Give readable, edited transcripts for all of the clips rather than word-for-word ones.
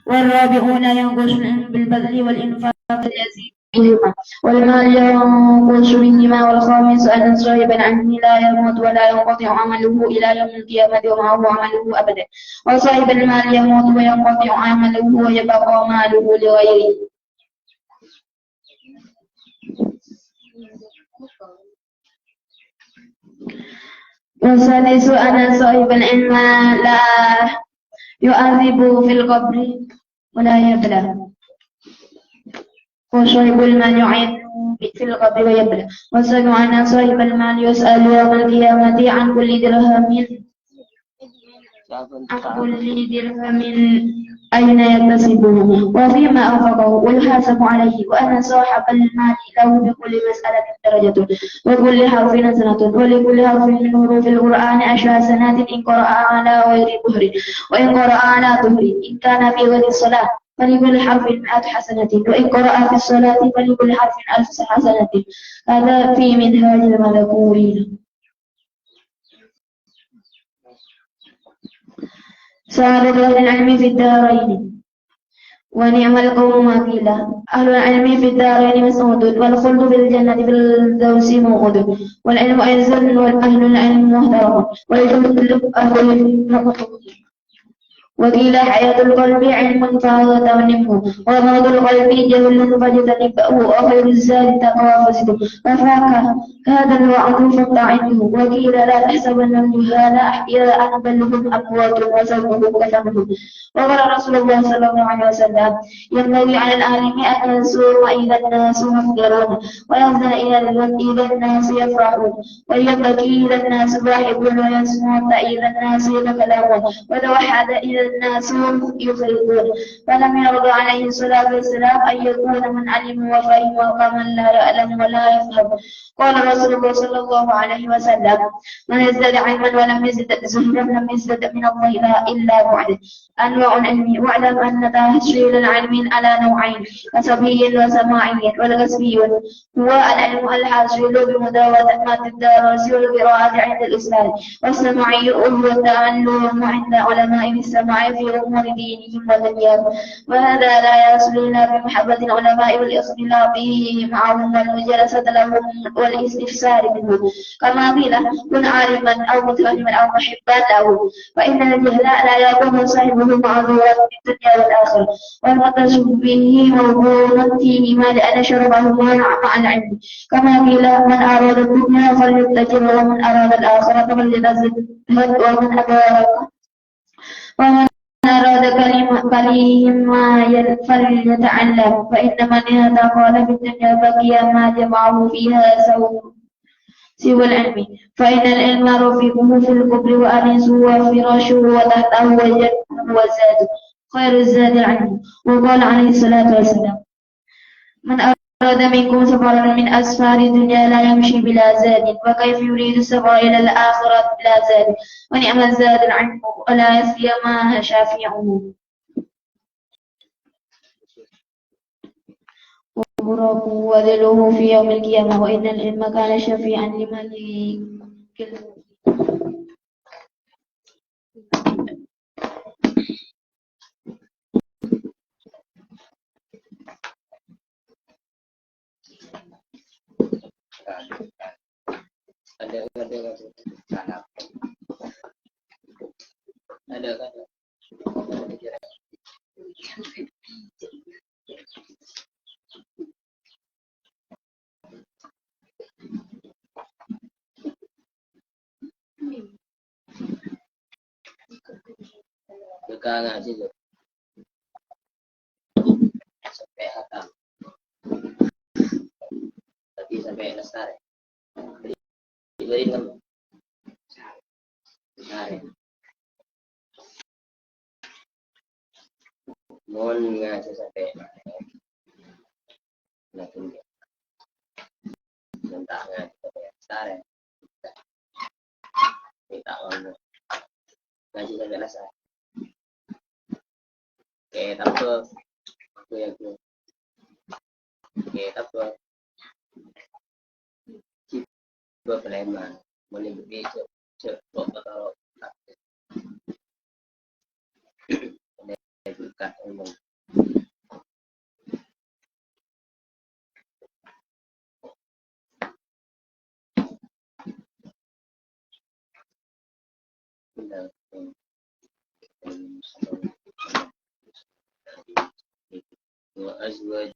والرابع لا ينقص العلم بالبذل والإنفاق يزيد بهما والمال ينقص بهما. والخامس أن صاحب العلم لا يموت ولا ينقطع عمله إلى يوم القيامة ومعه عمله أبدا، وصاحب المال يموت وينقطع عمله ويبقى ماله لغيره. والسادس أن صاحب العلم لا يعذب في القبر ولا يبلى، وصاحب المال يعين في القبر ويبلى. والسابع أن صاحب المال يسأل يوم القيامة عن كل درهم أين يكتسبه وفيما أنفقه ويحاسب عليه. وأن صاحب المال له بكل مسألة درجة وكل حرف حسنة، ولكل حرف من حروف القرآن 10 حسنات إن قرأ على غير طهر، وإن قرأ على طهر إن كان في غير الصلاة فلكل حرف 100 حسنة، وإن قرأ في الصلاة فلكل حرف 1000 حسنة. هذا في منهاج المذكورين. سعادة أهل العلم في الدارين. ونعم القوم ما قيل. أهل العلم في الدارين مسعود، والخلد في الجنة في الفردوس موعود. والعلم عز وأهل العلم محترم، والجند أهل الحق. وقيل حياة القلب علم فهو تغنمه، وموت القلب جهل فاجتنبه، وخير الزاد تقوى فزده. ففاك هذا الوعد فاطعنه. وقيل لا تحسبن الجهال أحياء بل هم أموات وسوف كفنهم. وقال رسول الله صلى الله عليه وسلم: ينبغي على العالم أن يسور إذا الناس يفكرون، ويحزن إذا الناس يفرحون، ويبكي إذا الناس ضاحكون، ويصمت إذا الناس يتكلمون، ويتوحد إذا الناس يفرقون. فلم يرضى عليه الصلاة والسلام أن يكون من علم وفهم ومن لا يعلم ولا يفهم. قال رسول الله صلى الله عليه وسلم: من ازداد علما ولم يزدد زهدا لم يزدد من الله إلا بعد. أنواع العلم. واعلم أن تحصيل العلم على نوعين: كسبي وسماعي. والكسبي هو العلم الحاصل بمداومة الدراسة والقراءة عند الإسلام، والسماعي هو التعلم عند علماء السماع في أمور دينهم ودنياهم. وهذا لا يصل إلا بمحبة العلماء والاختلاط معهم والمجالسة لهم والاستفسار منهم. كما قيل: كن عالما أو متعلما أو محبا له، فإن الجهل لا يكون صاحبه معذورا في الدنيا والآخرة، والمقتص به موضوع فيهما لأن شربه مع العلم. كما قيل: من أراد الدنيا فليتجر، ومن أراد الآخرة فليتزهد، ومن أراد كليهما فليتعلم، فإن من اعتقد في الدنيا بقي ما جمعه فيها سوى العلم. فإن العلم رفيقه في القبر وأنيسه وفراشه وتحته وجنه وزاده، خير الزاد العلم. وقال عليه الصلاة والسلام: من أراد منكم سفرا من أسفار الدنيا لا يمشي بلا زاد، وكيف يريد السفر إلى الآخرة بلا زاد. ونعم الزاد العلم، ولا يسقي ما شافعه. وبرك وذله في يوم القيامة، وإن العلم كان شفيعا لملك ngaji tuh sampai hatam, tapi sampai lestari. Jadi kan lestari. Mohon ngaji sampai langsung minta ngaji sampai lestari. Minta ngomong ngaji sampai lestari. Oke, tapi aku yang oke, tapi coba Palembang, boleh begitu, coba kalau bukan ilmu. وأزواجه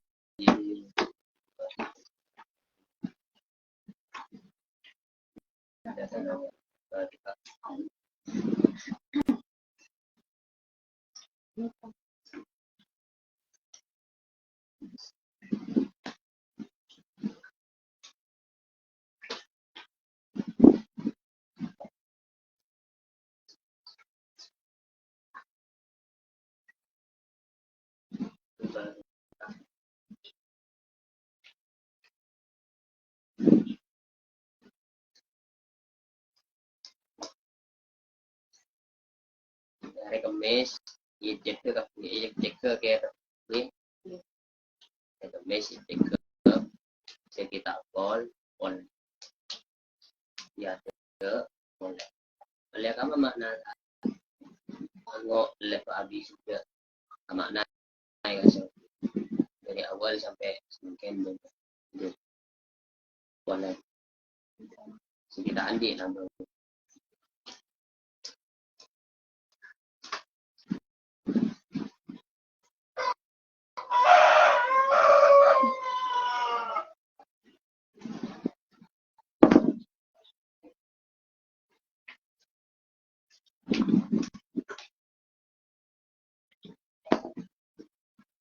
hari Kamis cek ke ini Kamis cek ke sekitar pol ya ke boleh boleh kamu makna anggo level habis juga makna ya dari awal sampai mungkin boleh sekitar andi nama.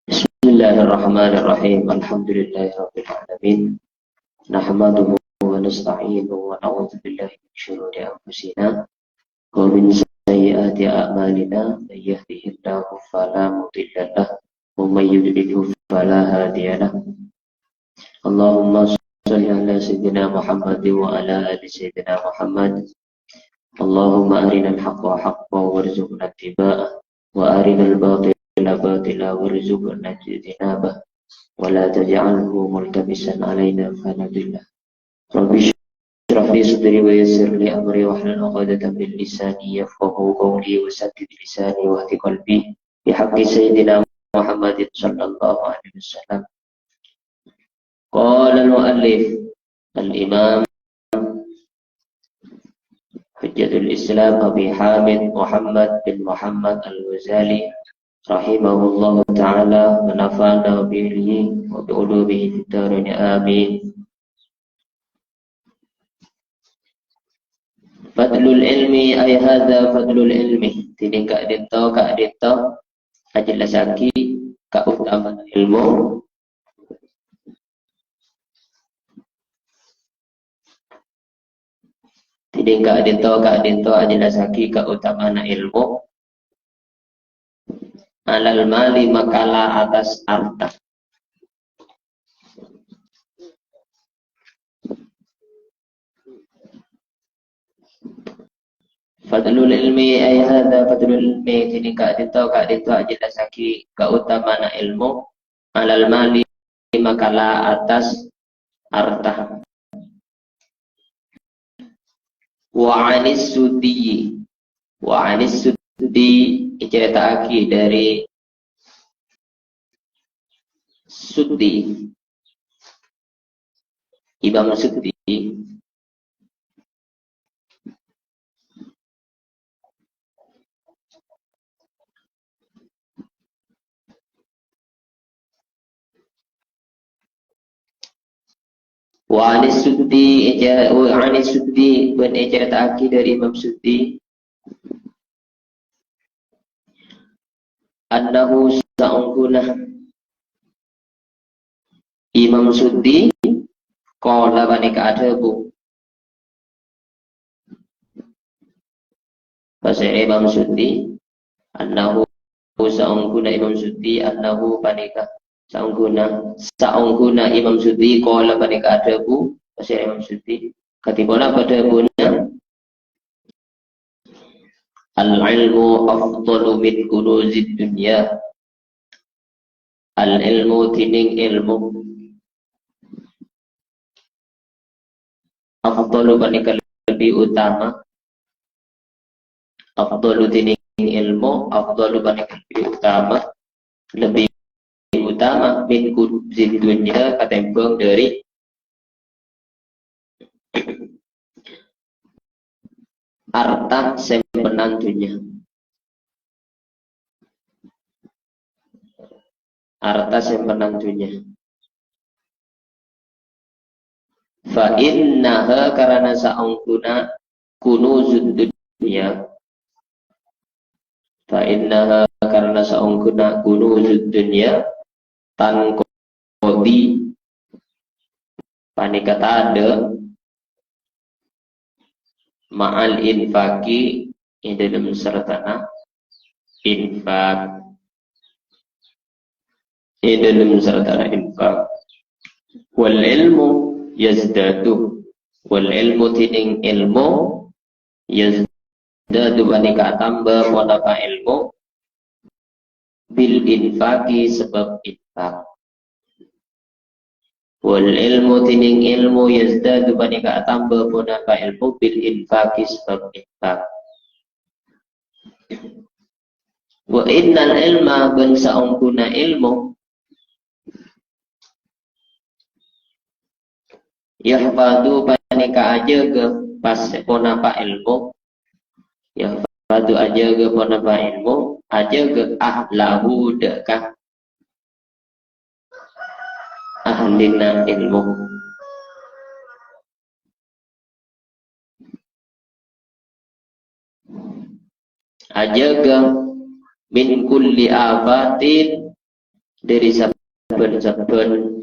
Bismillahirrahmanirrahim. Alhamdulillahirabbil alamin. Nahmaduhu wa nasta'inuhu wa na'udzu billahi min shururi anfusina wa min sayyiati a'malina. May yahdihillahu fala mudilla lahu wa may yudlilhu fala hadiya lahu. Allahumma shalli ala sayyidina Muhammad wa ala ali sayyidina Muhammad. Allahumma arinal haqqa haqqan warzuqna ittiba'ah wa arinal batila batila warzuqna ijtinabah wa la taj'alhu multabisan alaina fanadillah. Rabbi shrah li sadri wa yassir li amri wahlul 'uqdatam min lisani yafqahu qawli wa saddid lisani wa hdi qalbi bi haqqi sayyidina Muhammadin sallallahu alaihi wasallam. Qala al-mu'allif al-imam Hujjatul Islam Abi Hamid Muhammad bin Muhammad Al-Ghazali rahimahullahu ta'ala wa nafa'ana bihi wa bi'ulumihi fid dharain amin. Fadlul ilmi ay hadza fadlul ilmi. Tini ka dito ajelasaki keutamaan ilmu. Tini ka dito ajelasaki keutamaan ilmu. Alal mali makalah atas harta. Fadlul ilmi ay hadza fadlul ilmi. Tini ka dito ajelasaki keutamaan ilmu. Alal mali makalah atas harta. Wa anis sudi diceritakan dari Sudi, Imam Sudi. Wa anis Sudi dan diceritakan dari Imam Sudi. Annahu sa'ungkunah Imam Sudi qala banika adabu. Bahasa Imam Sudi annahu sa'ungkunah Imam Sudi annahu banika sa'ungkunah Imam Sudi qala banika adabu. Bahasa Imam Sudi katibana pada bunnya al-ilmu afdalu min kunuzid dunya. Al-ilmu tining ilmu afdalu banika lebih utama. Afdalu tining ilmu afdalu banika lebih utama lebih utama min kubzid dunya ketimbang dari harta simpenan dunia. Harta simpenan dunia. Fa innaha karana sa'ungkuna kunuzud dunya. Fa innaha karana sa'ungkuna kunuzud dunya tan kodi panikata ada ma'al infaki dalam sertana infak dalam sertana infak wal ilmu yazdadu wal ilmu tining ilmu yazdadu panika tambah pada ilmu bil infaki sebab infak wal ilmu tining ilmu yazdadu panika tambah pada ilmu bil infaki sebab infak wa innal ilma ban saungkuna ilmu yahfadu panika aja ke pas ponapa ilmu yahfadu aja ke ponapa ilmu aja ke ahlahu dekah ahlina ilmu aja ke min kulli afatin dari saben-saben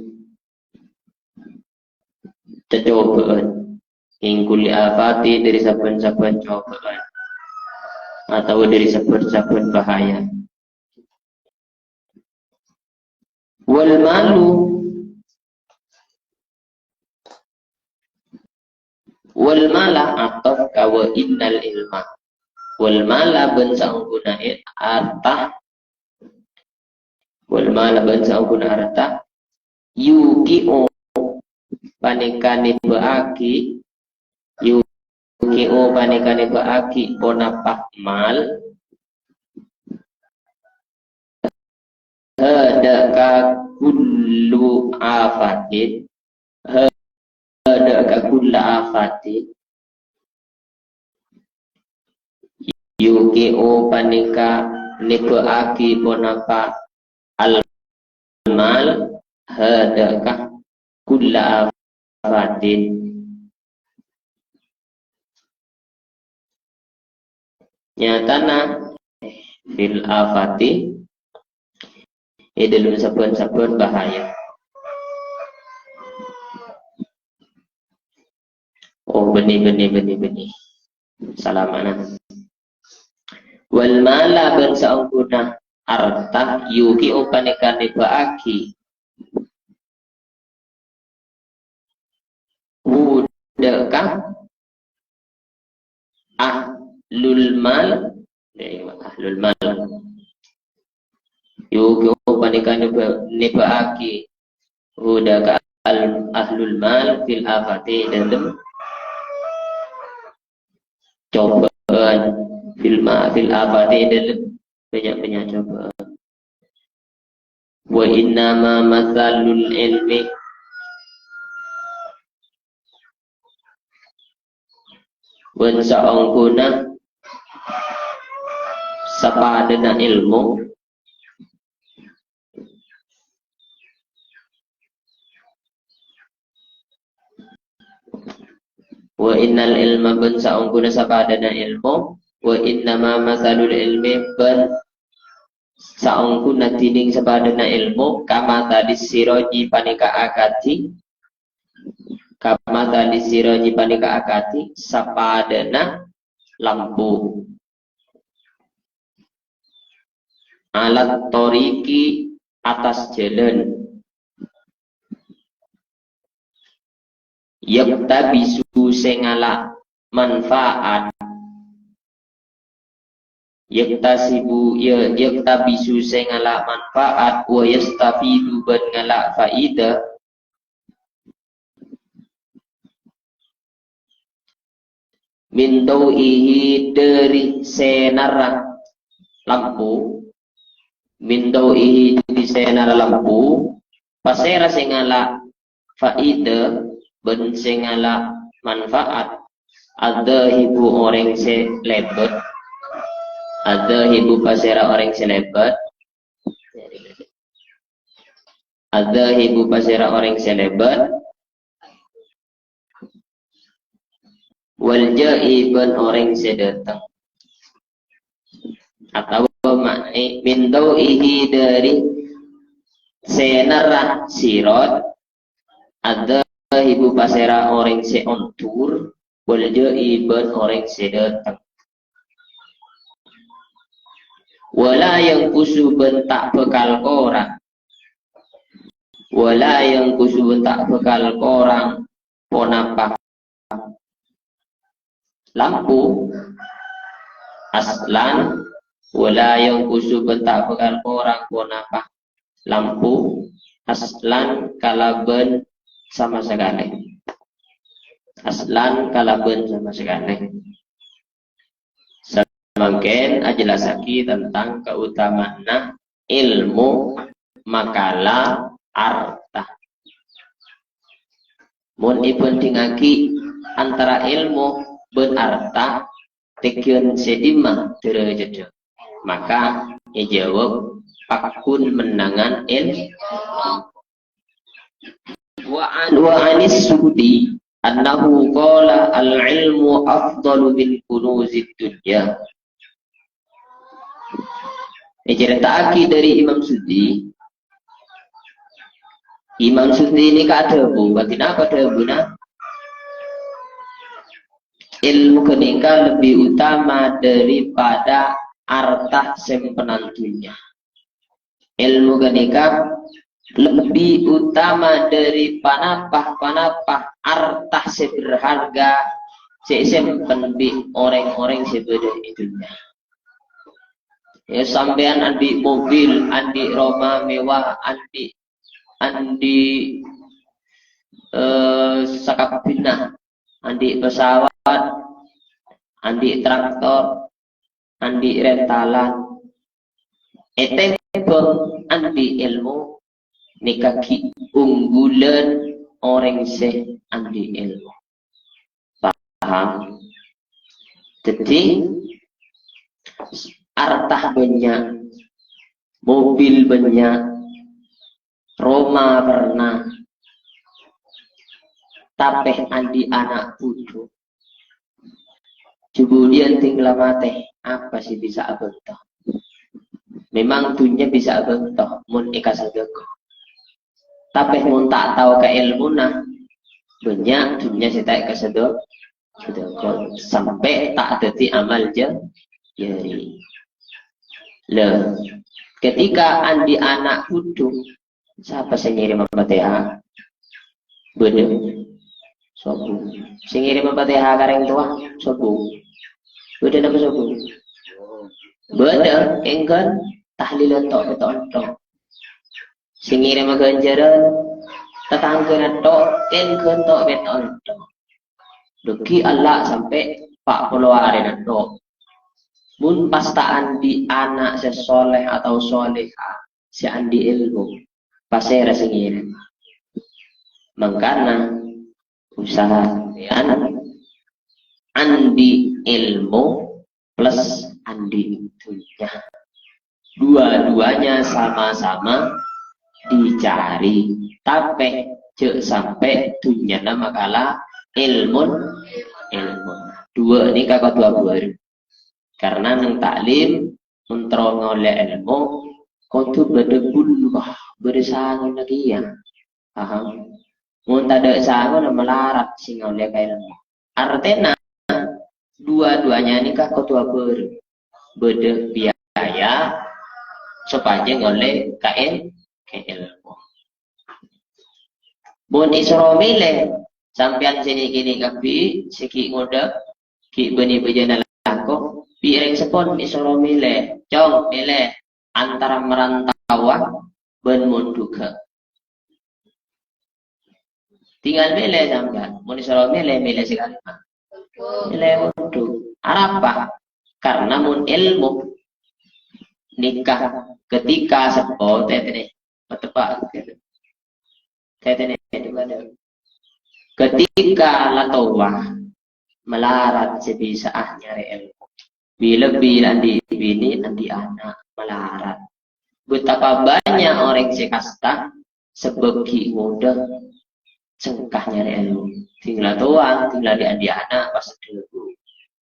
cobaan min kulli afati dari saben-saben cobaan atau dari saben-saben bahaya wal malu wal malah atau kawa innal ilma wal mala ban saungkuna artah wal mala ban saungkuna artah yuki'u panikane baaki yuki'u panikane baaki ponapa mal hadaka kullu afatin hadaka kullu afatin yuki'u panika nibaaki ponapa al mal hadaka kullu afatin nyatana fil afati dalam saben-saben bahaya. Oh benih salamana wal mala ban saungkuna arta yuki upanikane baaki hudaka ahlul mal yuki upanikane baaki hudaka ahlul mal fil afati dalam cobaan fil afati dalam banyak cobaan wa innama mathalul ilmi wan sa'ungkuna sapadana ilmu wa innal ilma ban sa'ungkuna sapadana ilmu wa innama mathalul ilmi ban sa'ungkuna tining sapadana ilmu kama tadi siroji panika akati kama tadi siroji panika akati sapadana lampu alat toriki atas jalan yaktabisu sengala manfaat yaktabisu sengala manfaat wa yastafidu ban ngala faida min tau'ihi dari senar lampu min dawihi di senar lampu pasera singala faida ben singala manfaat ada hibu orang se lebat ada hibu pasera orang se lebat ada hibu pasera orang se lebat wal jaiban orang se datang atau makni min dawihi dari senar sirot ada ibu pasera orang se ontur walja iban orang se datang wala yang kusu bentak bekal korang wala yang kusu bentak bekal korang ponapa lampu aslan wala yang kusu bentak bekal korang ponapa lampu aslan kalaben sama sekali aslan kalaben sama sekali semakin ajelasaki tentang keutamaan ilmu makala arta mun ipentingaki antara ilmu ben arta tekian sedima derajat maka jawab pakun menangan ilmu wa anis sudi annahu qala al-ilmu afdalu min kunuzid dunya. Diceritakan dari Imam Sudi. Imam Sudi ini kadabu, kenapa kadabuna? Ilmu kenika lebih utama daripada harta sempenantunya. Ilmu kenika lebih utama dari panapah harta seberharga sesempen bi orang-orang sebeda itunya. Ya sampean andi mobil, andi rumah mewah, andi sakapina, andi pesawat, andi traktor, andi rentalan. Etebeng andi ilmu nikaki unggulan orang se andi ilmu. Paham? Jadi harta banyak, mobil banyak, Roma pernah, tapi andi anak putu. Kemudian tinggal mati, apa sih bisa abentah? Memang dunia bisa abentah, mun ikasagaku. Tapi mun tak tahu ke ilmuna, banyak dunia saya tak kesedok, sampai tak deti amal jari. Lah, ketika andi anak putu, siapa sing ngirim Fatihah? Bener. Sobu. Sing ngirim Fatihah kareng tua, sobu. Bener apa sobu? Bener, enggan tahlilan tok betontok. Sing ngirim ganjaran tetangga tok, enggan tok betontok. Duki Allah sampai 40 hari tok. Mun pastaan di anak sesoleh atau soleha si andi ilmu pasera singir mengkana usaha andi ilmu plus andi dunia dua-duanya sama-sama dicari tapi cek sampai dunia nama kala ilmu dua ini kakak dua baru. Karena nang taklim untuk ngoleh ilmu kudu berdebulwah bersanggup lagi ya paham mun tak sanggup melarat sing ngoleh ilmu artinya dua-duanya ini kah kudu berde biaya supaya ngoleh ilmu mun isro milih sampean sini kini kapi siki ngodak ki beni bejana langkok piring sepon isoro milih, cong milih antara merantauan ben munduga. Tinggal milih sampean, mun isoro milih sekali. Milih mundu. Arapa? Karena mun ilmu nikah ketika sepo tetene tepak tetene ketika latowa melarat sebisa nyari ilmu bila andi bini andi anak melarat betapa banyak orang sekasta sebegi muda sengkah nyari ilmu tinggal tuang tinggal di anak pas dulu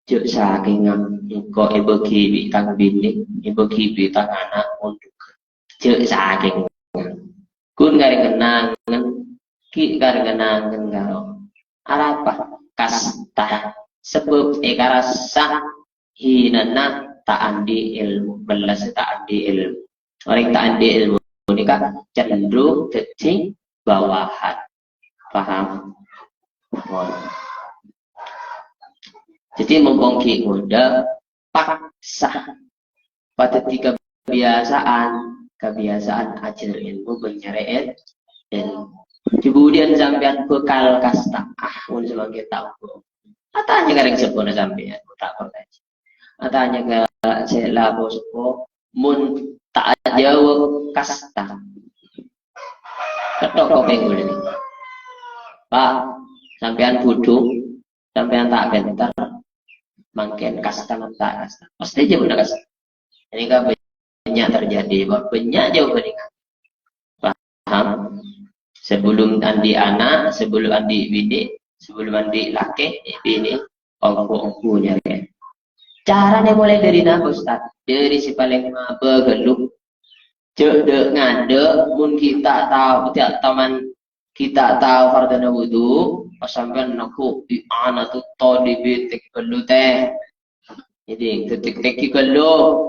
juk saking engko ibegi bitang bini ibegi bitang anak untuk juk saking kun garing kenangan ki garing kenangan karo apa kasta sebab ekarasa hinana tak andi ilmu belas tak andi ilmu orang tak andi ilmu ini kan cenderung jadi bawahan paham. Jadi membongki muda paksa pada tiga kebiasaan ajar ilmu menyeret ilmu. Kemudian sampean bekal kasta pun sebagai tahu. Atanya kadang sepuluh sampean tak pernah. Atanya ke sela bosku mun tak jauh kasta. Ketok kok penggul ini. Pak, sampean bodoh, sampean tak bentar, mungkin kasta tak kasta. Pasti aja udah kasta. Ini kan banyak terjadi, banyak jauh berikan. Paham? Sebelum andi anak, sebelum andi bini, sebelum andi laki, bini, ongko nyari. Caranya mulai dari apa Ustaz? Dari si paling begelup, cedek ngade, mun kita tahu tiap teman kita tahu fardana wudu sampean naku di ana tu to di bitik gelu teh jadi ketik gelu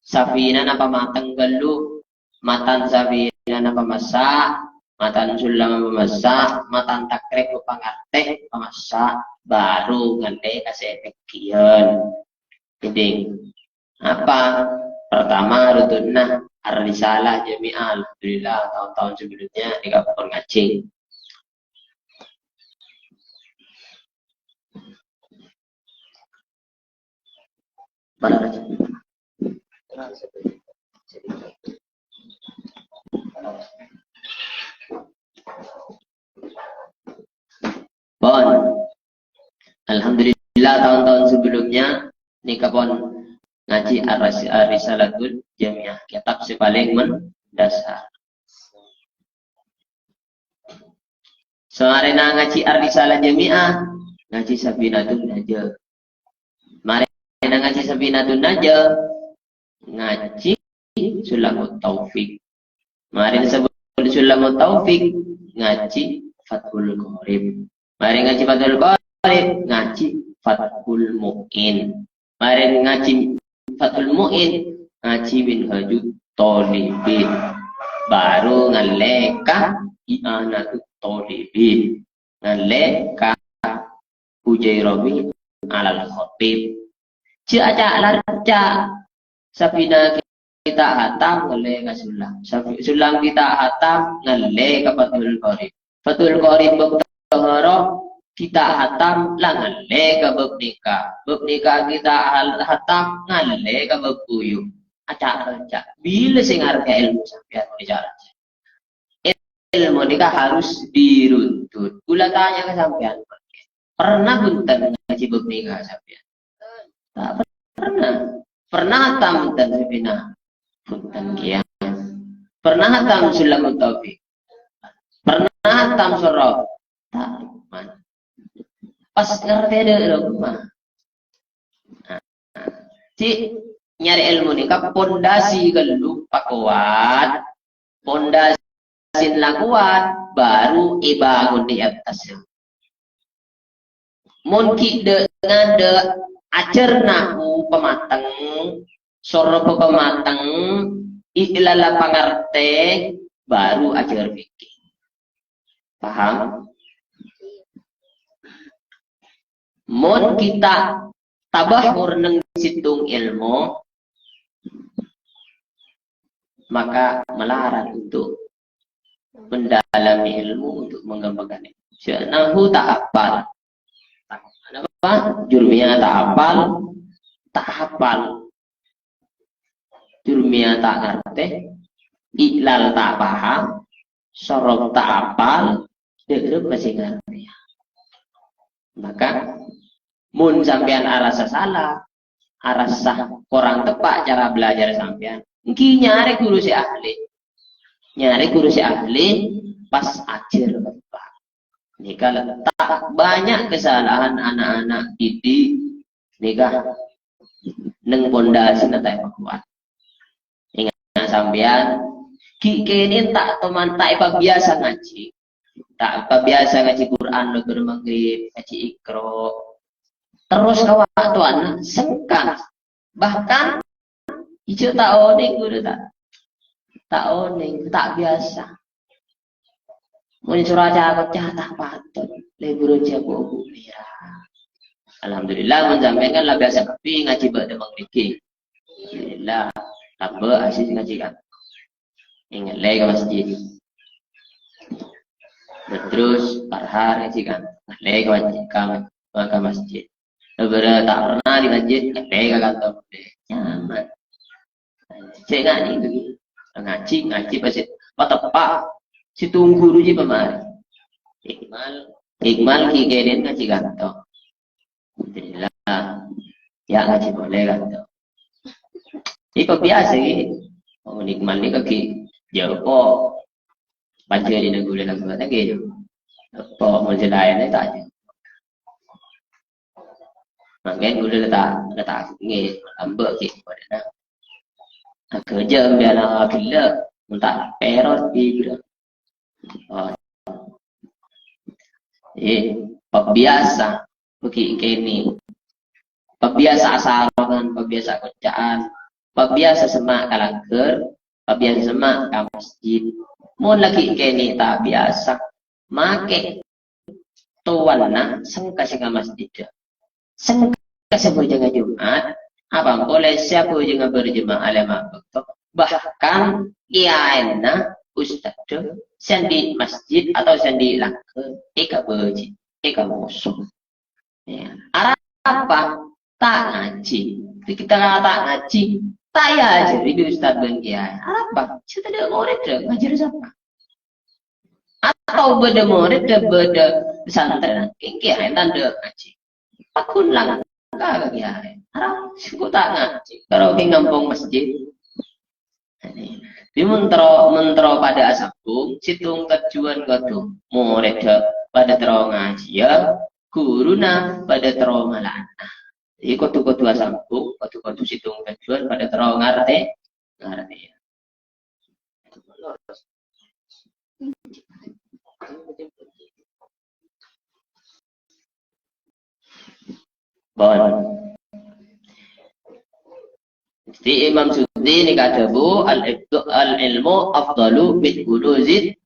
safina napa matang gelu matan safina napa masak matan sulam napa masak matan takrek pangarte pamasak baru ngande kasih efekian jadi apa pertama rutunna Ar-Risalah Jami'ah alhamdulillah tahun-tahun sebelumnya di Kabupaten Ngacing. Mana aja? Bon. Alhamdulillah tahun-tahun sebelumnya di Kabupaten ngaji Ar-Risalatul Jami'ah kitab si paling mendasar. Semarena ngaji Ar-Risalah Jami'ah ngaji Sabinatun Najah. Marena ngaji Sabinatun Najah ngaji Sulamut Taufik. Marena sebut Sulamut Taufik ngaji Fathul Qorib. Marena ngaji Fathul Qorib ngaji Fathul Mu'in. Marena ngaji Fathul Mu'in ngaji Minhajut Thalibin baru ngaleka i'anatut Thalibin ngaleka Hujairabi alal khatib ci aca larca Sabina kita hatam ngaleka sulam kita hatam ngaleka Fathul Qorib Fathul kita hatam lang ngalle bab nikah kita hatam ngalle bab kuyu acak bila sing harga ilmu sampean bicara ilmu nikah harus diruntut kula tanya ke sampean pernah bunten ngaji bab nikah sampean tak pernah hatam bunten Sabina bunten kiam pernah hatam Sulamut Taufik pernah hatam surah tak mana pas ngerti ada rumah. Si nyari ilmu ni kap pondasi gelu pakuat, pondasi lakuat baru ibangun di atasnya. Mungkin dengan de acerna pematang, soro pematang, ilala pangarte baru ajar fikih. Paham? Mun kita tabahur nang situng ilmu maka melarang untuk mendalami ilmu untuk mengembangkan ilmu. Nahu tak hafal. Apa? Jurmiyah tak hafal. jurmia tak ngerti, iklal tak paham, sorok tak apal, degep masih ngerti. Maka mun sampean arasa salah, arasa kurang tepat cara belajar sampean, engki nyari guru si ahli. Nyari guru si ahli pas ajar tepat. Nikah tak banyak kesalahan anak-anak didik nikah neng pondasi nanti kuat. Ingat sampean, kini tak teman tak apa biasa ngaji, tak apa biasa ngaji Quran dokter maghrib, ngaji ikro, terus kawan tuan sengkan, bahkan hijau tak oning guru tak oning, tak biasa. Muncul aja tak patut, lebur jago mira. Alhamdulillah menjaminkan lah biasa tapi ngaji pada maghrib. Alhamdulillah, tambah asyik ngaji kan. Ingat lagi ke masjid. Terus parhar ngaji kan. Lagi ke masjid. Lebaran tak pernah di masjid, lagi ke kantor. Nyaman. Saya ngaji pasti. Tepak. Si tunggu ruji pemari. Ikmal kikinin ngaji kantor. Alhamdulillah. Ya ngaji boleh kantor. Ini biasa ini. Oh, nikmal ni kaki jauh po. Baca di negara lagu kata gitu. Po menjelayan ni tak je. Makin gula letak ni ambek ke pada nak. Kerja biar nak gila, tak perot di gila. Biasa bagi kini. Biasa asaran, biasa kerjaan. Biasa semak kalangker, biasa semak ke masjid. Mun lagi kini tak biasa, make tuan nak sengka singa masjid. Sengka siapa jangan Jumat, apa boleh siapa jangan berjemaah lama betul. Bahkan kiaina ustaz sendi masjid atau sendi langker, eka berji, eka musuh. Ya. Apa? Tak ngaji. Kita tak ngaji. Tak ya aja di ustaz dan kiai. Apa? Saya tidak murid ngajar siapa? Atau beda murid beda pesantren. Kiai tanda ngaji. Akun lang enggak kiai. Arab suku tak ngaji. Kalau di kampung masjid. Di mentero pada asapung, situng tujuan katu murid pada terong ngaji ya. Guruna pada terong malana. Jadi kotu-kotu asampung, kotu-kotu situng tujuan pada terong ngerti. Bon. Jadi Imam Suddi ini kata bu al-ilmu afdalu min kunuzid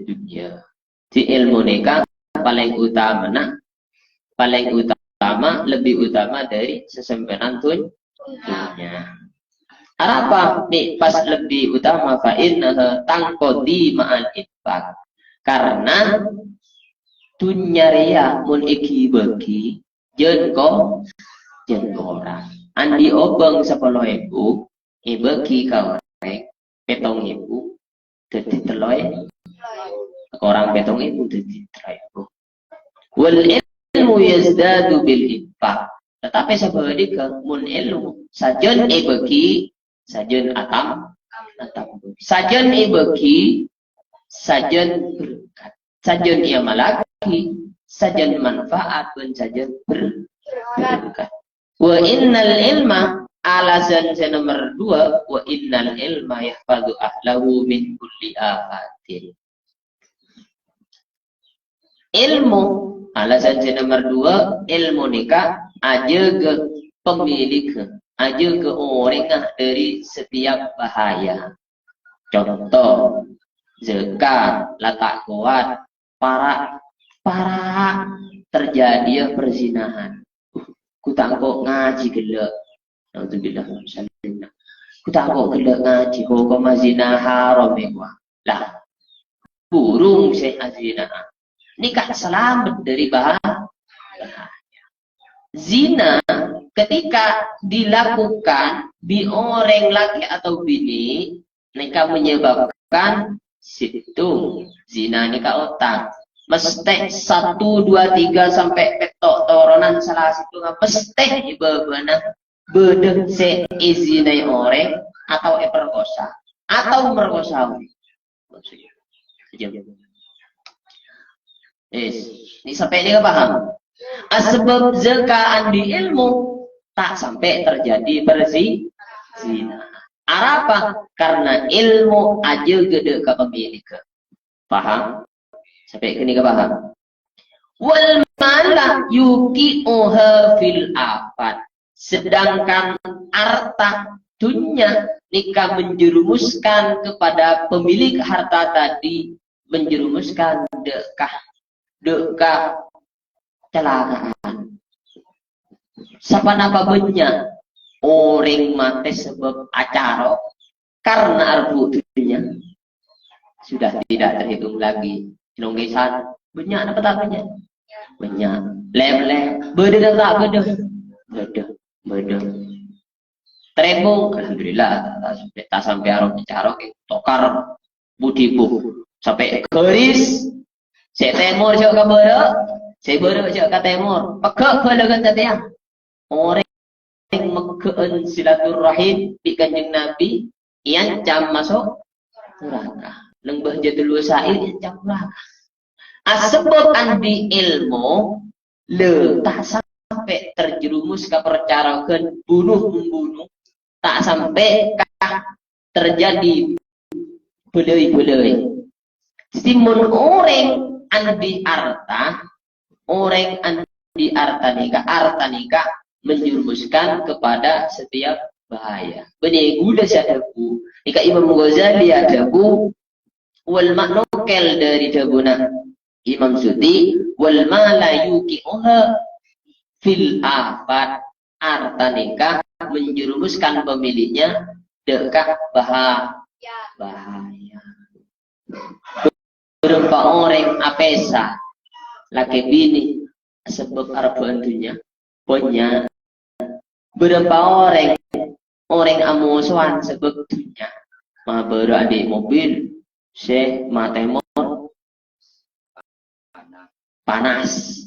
dunia. Di ilmu nikah paling utama lebih utama dari sesembahan dunia. Apa nih pas lebih utama fa innaha tangqadi ma'al infaq. Karena dunia ria mun iki bagi jen orang. Andi obeng 10.000 bagi kau rek 7.000 dadi 3.000 orang 7.000 dadi 3.000. Wal ilmu yazdadu bil infaq. Tetapi sebaliknya mun ilmu sajen bagi sajen atam sajen bagi sajen berkat sajen ia malaki sajen manfaat pun sajen berkat. Wa innal ilma alasan nomor 2 wa innal ilma yahfadhu ahlahu min kulli afatin. Ilmu alasan nomor 2 ilmu nikah aja ke pemilik aja ke orang dari setiap bahaya. Contoh zakat latak kuat para terjadi perzinahan. Ku tak kok ngaji gelak. Alhamdulillah. Ku tak kok gelak ngaji hukum zina haram ya. Lah. Burung saya zina. Nikah selamat dari bahaya. Zina ketika dilakukan di orang laki atau bini, nikah menyebabkan situ zina nikah otak. Mesti 1, 2, 3 sampai petok toronan salah situ mesti bebenah bedeh se izinai orang atau perkosa atau merkosa. Ini sampai ini paham. Asbab zakaan di ilmu tak sampai terjadi berzina. Apa? Karena ilmu aja gede ke pemilik. Paham? Sampai ini ke paham. Wal malah yuki oha fil afat. Sedangkan harta dunia nikah menjerumuskan kepada pemilik harta tadi, menjerumuskan dekah kecelakaan. Siapa nama banyak orang mati sebab acara karena arbu dunia sudah tidak terhitung lagi. Nonggisan banyak apa tak banyak? Banyak. Lem-lem. Beda tak beda. Trembung. Alhamdulillah. Tak sampai arah bicara. Tokar. Budibu. Sampai keris. Saya temur siapa beda. Saya beda siapa temur. Pekak balagan tadi. Orang yang mengkeun silaturahim di kanjeng Nabi. Yang jam masuk neraka. Lembah jadul wasail yang jam neraka. Asbab andi ilmu le tak sampai terjerumus ke percarakan bunuh-membunuh, tak sampai terjadi belai-belai. Simun orang andi arta nikah menjerumuskan kepada setiap bahaya. Benih gula sadabu. Ika Imam Ghazali adabu wal maknokel dari dabuna Imam Sudi wal malayuki'uha fil afat, harta nikah menjerumuskan pemiliknya dekat bahaya. Berapa orang apesa laki bini sebab arbuan dunia punya berapa orang amusuhan sebab dunia mah berada mobil matemor panas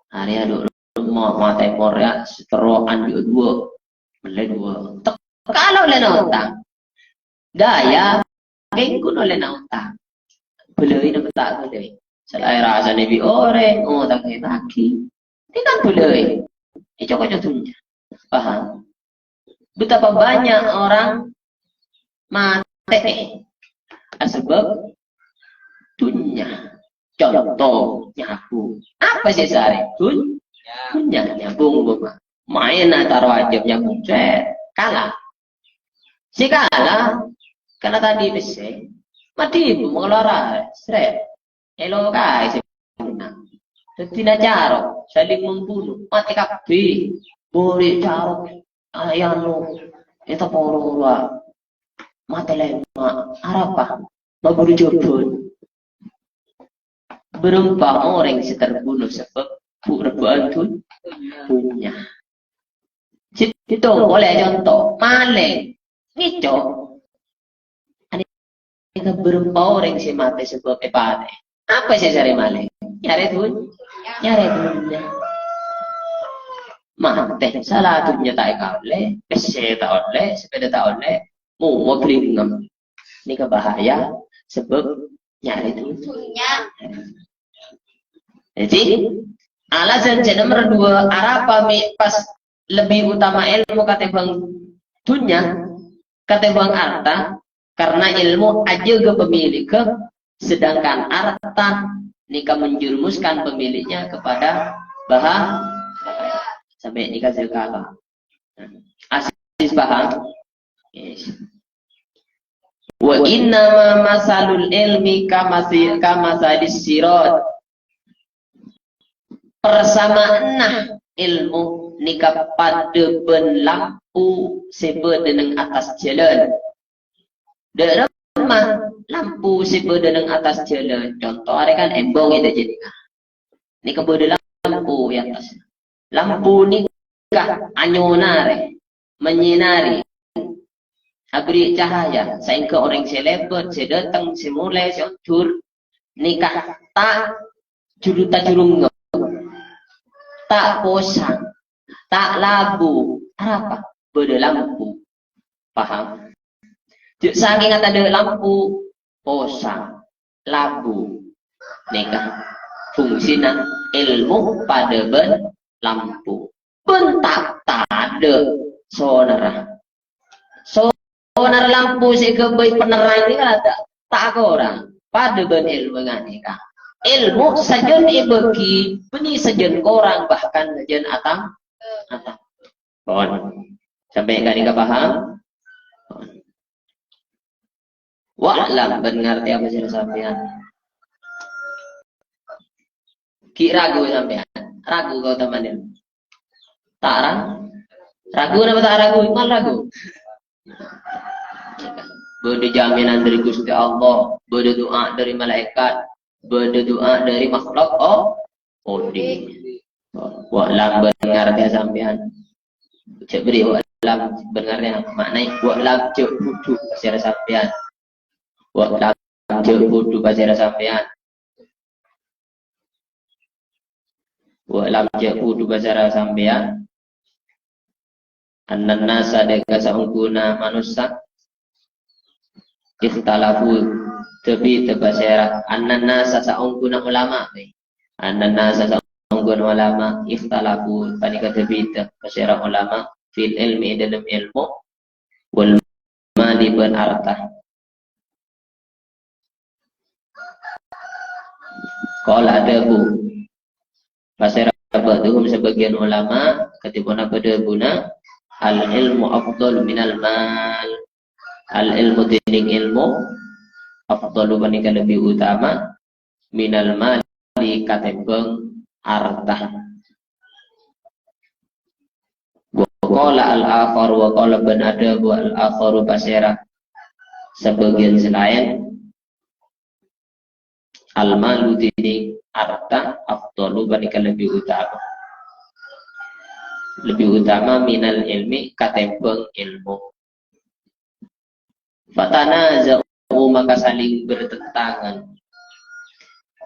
hari ada rumah temor ya seteroan dua kalau lena utang gaya kengkun oleh utang belai nak tak belai selai rasa nabi orang tak lagi ini kan belai cocok dunia paham betapa banyak orang mati sebab dunia. Contoh nyambung. Apa sih sehari? Nyambung gua. Main taruh aja nyambung. Kalah. Si kalah. Karena tadi besi. Mati mengelola. Seret. Elo guys. Tidak caro. Saling membunuh. Mati kapi. Boleh caro. Ayano. Kita porong. Mati lema. Apa? Maburu jebun. Berapa orang yang terbunuh sebab rebuan punya. Itu boleh contoh maling, itu ada berapa orang yang mati sebab epane. Apa sih cari maling? Nyari dunia. Mati salah dunia tak boleh, besi tak boleh, sepeda tak boleh, mau beli ngam. Ini kebahaya sebab nyari dunia. Jadi alasan nomor 2 apa pas lebih utama ilmu ketimbang dunia ketimbang harta karena ilmu aja ke pemilik sedangkan harta nikah menjerumuskan pemiliknya kepada bahaya sampai nikah sekala. Asis paham? Yes. Wa inna masalul ilmi kamasalis sirat. Persamaan ilmu nikah pada lampu sebedeneng atas jalan. Deremah lampu sebedeneng atas jalan. Contoh ada kan embong itu jadi. Nikah pada lampu yang atas. Lampu ni anyonare menyinari abri cahaya sehingga orang selebet sedatang semulai seuntur nikah tak juruta jurung tak posang tak labu apa beda lampu paham saking ada lampu posang labu nikah fungsinya ilmu pada ben lampu bentak tak ada sonara sonar lampu si kebai penerang ni kan tak orang pada ben ilmu nikah ilmu sajen ibeki beni sajen korang bahkan sajen atam pohon sampai enggak nikah paham wa'lam ngerti apa sih sampean ki ragu sampean ragu kau teman tak ragu apa tak ragu mal ragu berde jaminan dari Gusti Allah berde doa dari malaikat berde doa dari makhluk di wa'lam ngerti sampean cek beri wa'lam benarnya maknanya wa'lam cek budu pasir sampean wa'lam cek budu pasir sampean wa'lam cek budu pasir sampean annan nasa deka saungkuna manusia ikhtalafu tebi tebasera annan nasa saungkuna ulama annan nasa saungkuna ulama ikhtalafu panika tebi tebasera ulama fil ilmi dalam ilmu wal mali ban artah qala adabu pasera ba'dhum sebagian ulama ketibuna pada guna al ilmu afdal minal mal al ilmu dinding ilmu afdalu panika lebih utama minal mal di katembeng artah wa qala al akhar wa qala ban ada wa al akharu pasera sebagian selain al malu dinding artah afdalu panika lebih utama minal ilmi katembeng ilmu fatanaza'u maka saling bertentangan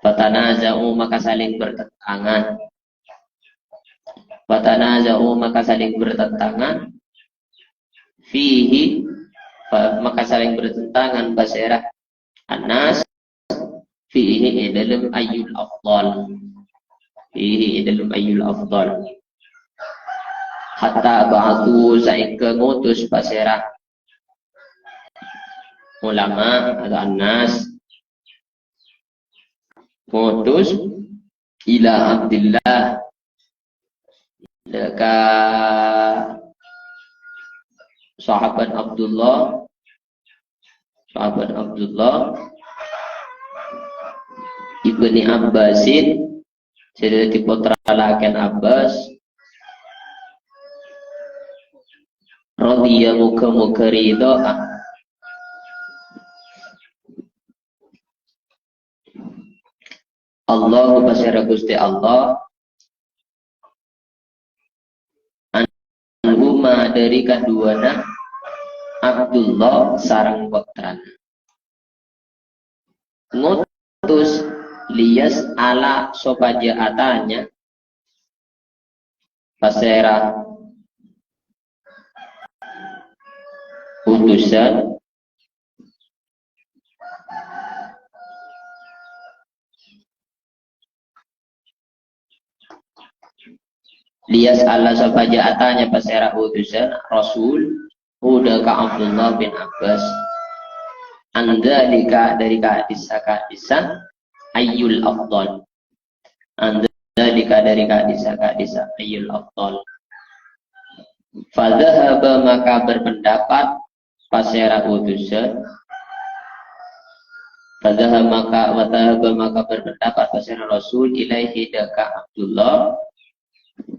fatanaza'u maka saling bertentangan fihi maka saling bertentangan basirah anas fihi dalam ayyul afdal hatta ba'du sehingga ngutus basirah ulama atau anas ngutus ila Abdillah deka sahabat Abdullah ibni Abbasin jadi putra lakian Abbas radhiya muka ridho Allahu pasira Gusti Allah anhuma dari kaduana Abdullah sarang putrana ngutus liyas ala sopaja atanya pasira utusan liyas Allah sabaja atanya pasera utusan Rasul udah ka Abdullah bin Abbas anda dari kadisa ayyul afdal anda dari kadisa ayyul afdal fadhahaba maka berpendapat pasera utusan fadhahaba maka berpendapat pasera Rasul ilaihi daka Abdullah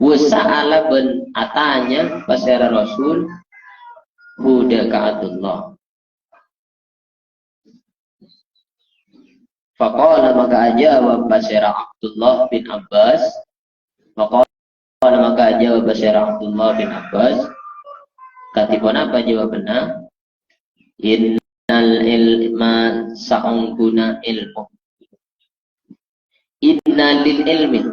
wasa'ala ben atanya pasera Rasul huda ka Abdullah faqala maka ajawab pasera Abdullah bin Abbas faqala maka jawab Syekh Abdullah bin Abbas, katipun apa jawabannya? Innal ilma sa'ungkuna ilmu. Inna lil ilmi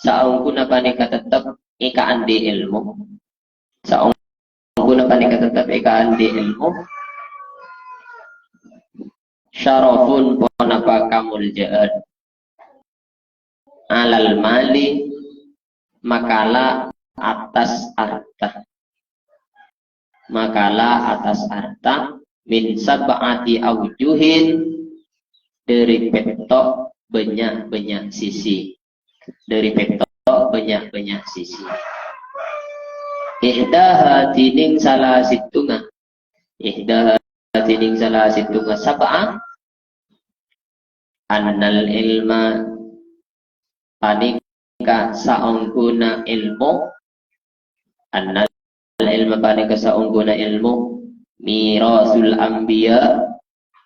sa'ungkuna panika tetap ikaan di ilmu. Sa'ungkuna panika tetap ikaan di ilmu. Syarafun ponapa kamuljaan alal mali makalah atas harta. Makalah atas harta min sab'ati awjuhin dari petok banyak-banyak sisi. Dari petok banyak-banyak sisi. Ihdaha tining salah situnga. Ihdaha tining salah situnga sab'a annal ilma panika saungguna ilmu. Annal ilma panika saungguna ilmu mirasul anbiya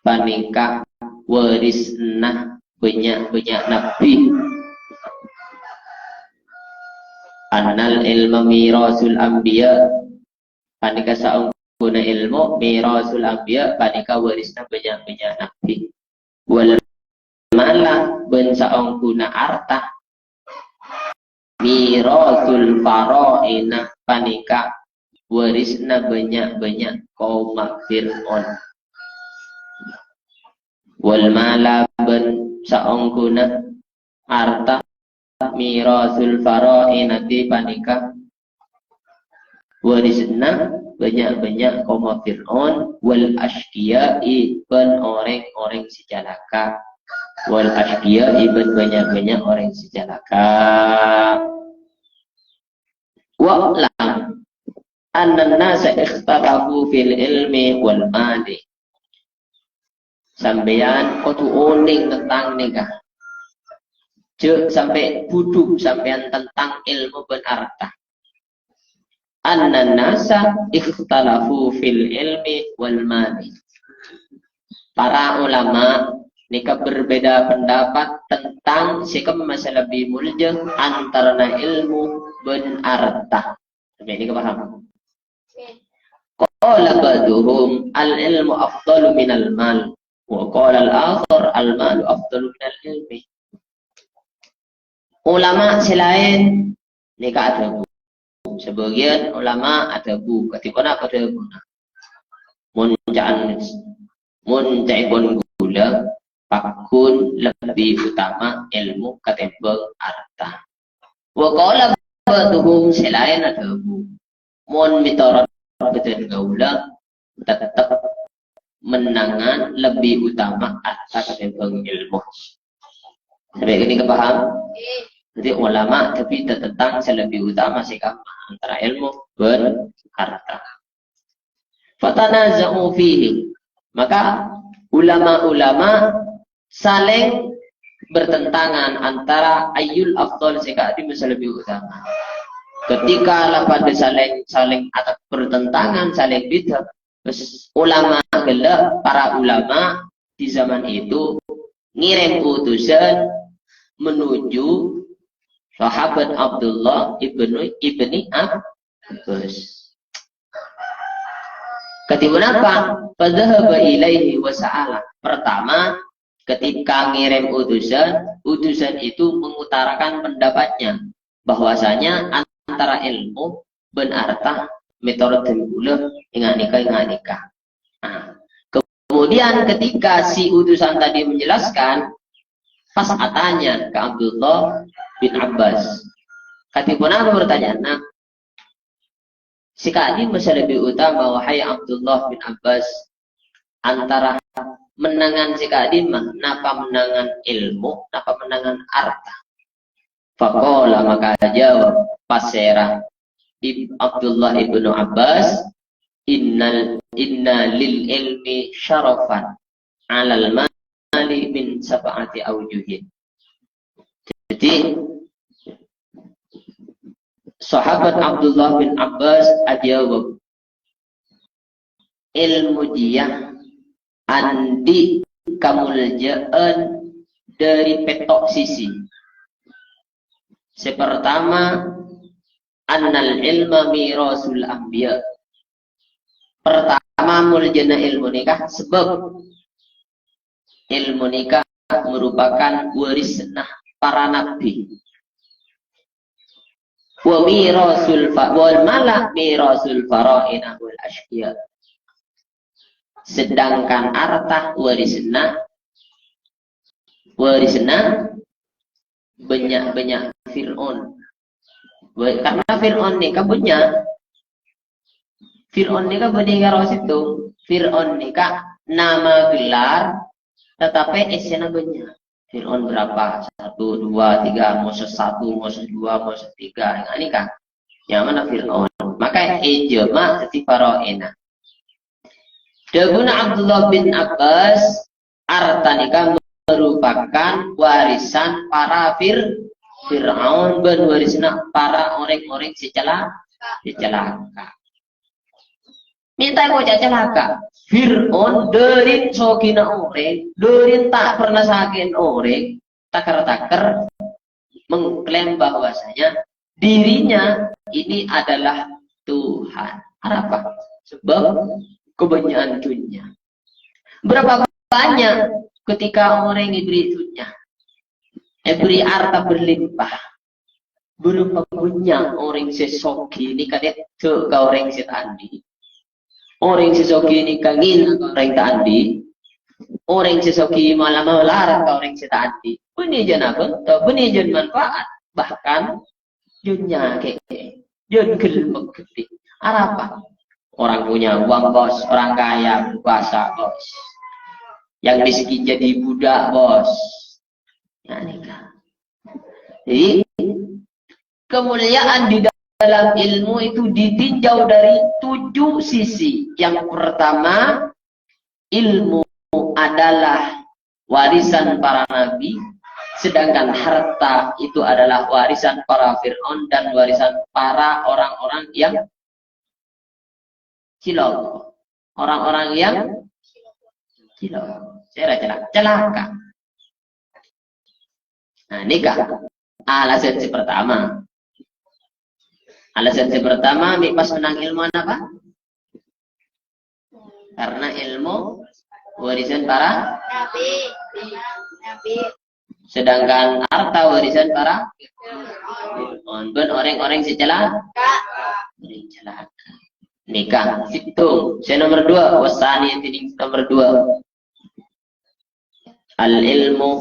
panika warisna banyak-banyak nabi. Annal ilma mirasul anbiya panika saungguna ilmu mirasul anbiya panika warisna banyak-banyak nabi. Wal malah ben saungguna arta mirasul faraina panika warisna banyak-banyak kaum Fir'aun. Wal mala ben saungguna arta mirasul farainati panika warisna banyak-banyak kaum Fir'aun. Wal ashqiya'i ben orang-orang sejalaka. Wal ashqiya'i ben banyak-banyak orang sejalaka. Wa'lam annan nasa ikhtalafu fil ilmi wal mali. Sampeyan kudu uning tentang nikah. Cek sampai buduk sampeyan tentang ilmu ben harta. Annan nasa ikhtalafu fil ilmi wal mali. Para ulama nikah berbeda pendapat tentang sikap masalah bimulja antara ilmu ben harta. Ini paham? Qala ba'duhum al-ilmu afdalu minal mal wa qala al-akhar al-malu afdalu minal ilmi. Ulama selain nikah ada bu. Sebagian ulama ada bu. Ketika apa ada bu? Munca'ibun gula pakun lebih utama ilmu ketimbang harta. Wa qala ba'duhum selain ada bu. Mun mitarat betul gaula tetap menangan lebih utama harta ketimbang ilmu. Sampai ini kepaham? Jadi ulama tapi tentang selebih utama sikap antara ilmu dan harta. Fatanaza'u fihi. Maka ulama-ulama saling bertentangan antara ayyul afdal sikap ini lebih utama. Ketika pada saling atau bertentangan, saling beda, ulama gelap, para ulama di zaman itu ngirim utusan menuju sahabat Abdullah ibni Abbas. Ketika apa? Fadhahaba ilaihi wa sa'ala. Pertama, ketika ngirim utusan itu mengutarakan pendapatnya bahwasanya antara ilmu ben harta metode gula ingat nikah. Nah, kemudian ketika si utusan tadi menjelaskan, pas atanya ke Abdullah bin Abbas. Katipun apa pertanyaan? Nah, si kadi masih lebih utama wahai Abdullah bin Abbas antara menangan si kadi mah napa menangan ilmu, napa menangan harta. Faqala maka jawab pasera Abdullah ibnu Abbas, inna lil ilmi syarafan alal mali min sab'ati awjuhin. Jadi sahabat Abdullah bin Abbas ajawab ilmu dia andi kamuljaan dari petok sisi. Sepertama annal ilma mirasul anbiya. Pertama muljana ilmu nikah sebab ilmu nikah merupakan warisnah para nabi. Wa mirasul wal malak mirasul fara'ina wal asqiya. Sedangkan harta warisna banyak Fir'aun. Karena Fir'aun nikah punya. Fir'aun nikah berdikar situ. Fir'aun nikah nama gelar tetapi isinya banyak. Fir'aun berapa? 1, 2, 3, Moses 1, Moses 2, Moses 3. Nah, ini kan yang mana Fir'aun. Maka ijma seperti Fara'ina. Daguna Abdullah bin Abbas, harta nikah merupakan warisan para Fir'aun dan warisan para orang-orang secelaka. Minta kau celaka. Fir'aun dari sokina orang, dari tak pernah sakin orang, takar-takar mengklaim bahwasanya dirinya ini adalah Tuhan. Apa? Sebab kebanyakan dunia. Berapa banyak ketika orang diberi dunia, diberi harta berlimpah. Berapa banyak orang sesoki ini kadang ke orang setandi. Orang sesoki ini kagin orang tandi. Orang sesoki malah melarang ke orang setandi. Benih jan apa? Benih jan manfaat. Bahkan dunia keke. Jan gelembek gede. Apa? Orang punya uang bos, orang kaya berkuasa bos. Yang miskin jadi budak bos. Ya nikah. Jadi kemuliaan di dalam ilmu itu ditinjau dari 7 sisi. Yang pertama, ilmu adalah warisan para nabi, sedangkan harta itu adalah warisan para Fir'aun dan warisan para orang-orang yang cilok. Orang-orang yang cilok. Saya celaka. Nah, nikah. Alasan yang pertama. Alasan yang pertama, pas menang ilmu apa? Karena ilmu warisan para nabi. Sedangkan harta warisan para dan orang-orang secelaka. Nikah. Itu. Saya nomor 2. Wasani ini nomor 2. Al-ilmu.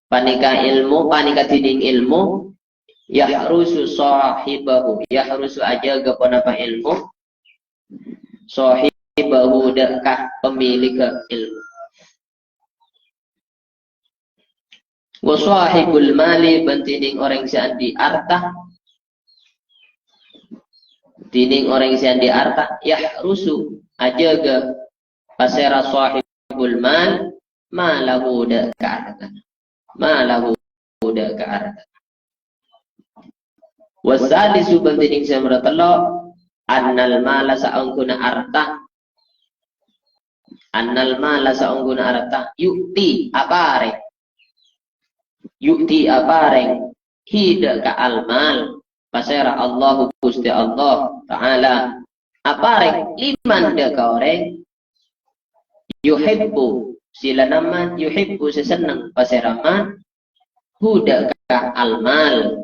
Panika tiding ilmu. Yahrusu sahibahu. Yahrusu aja keponapa ilmu. Sahibahu dekat pemilik ilmu. Wa sahibul mali bentiding orang seandi harta. Tiding orang seandi harta. Yahrusu aja ke pasera sahibul mal. Malahu dekat harta. Malahu dekat harta. Wasalisu bentiding samratullah annal mala saangguna arta yukti apareng hida ka almal pasera Allahu Gusti Allah taala apareng liman de ka orang yuhibbu sila naman yuhibbu seseneng pasera man huda ka almal.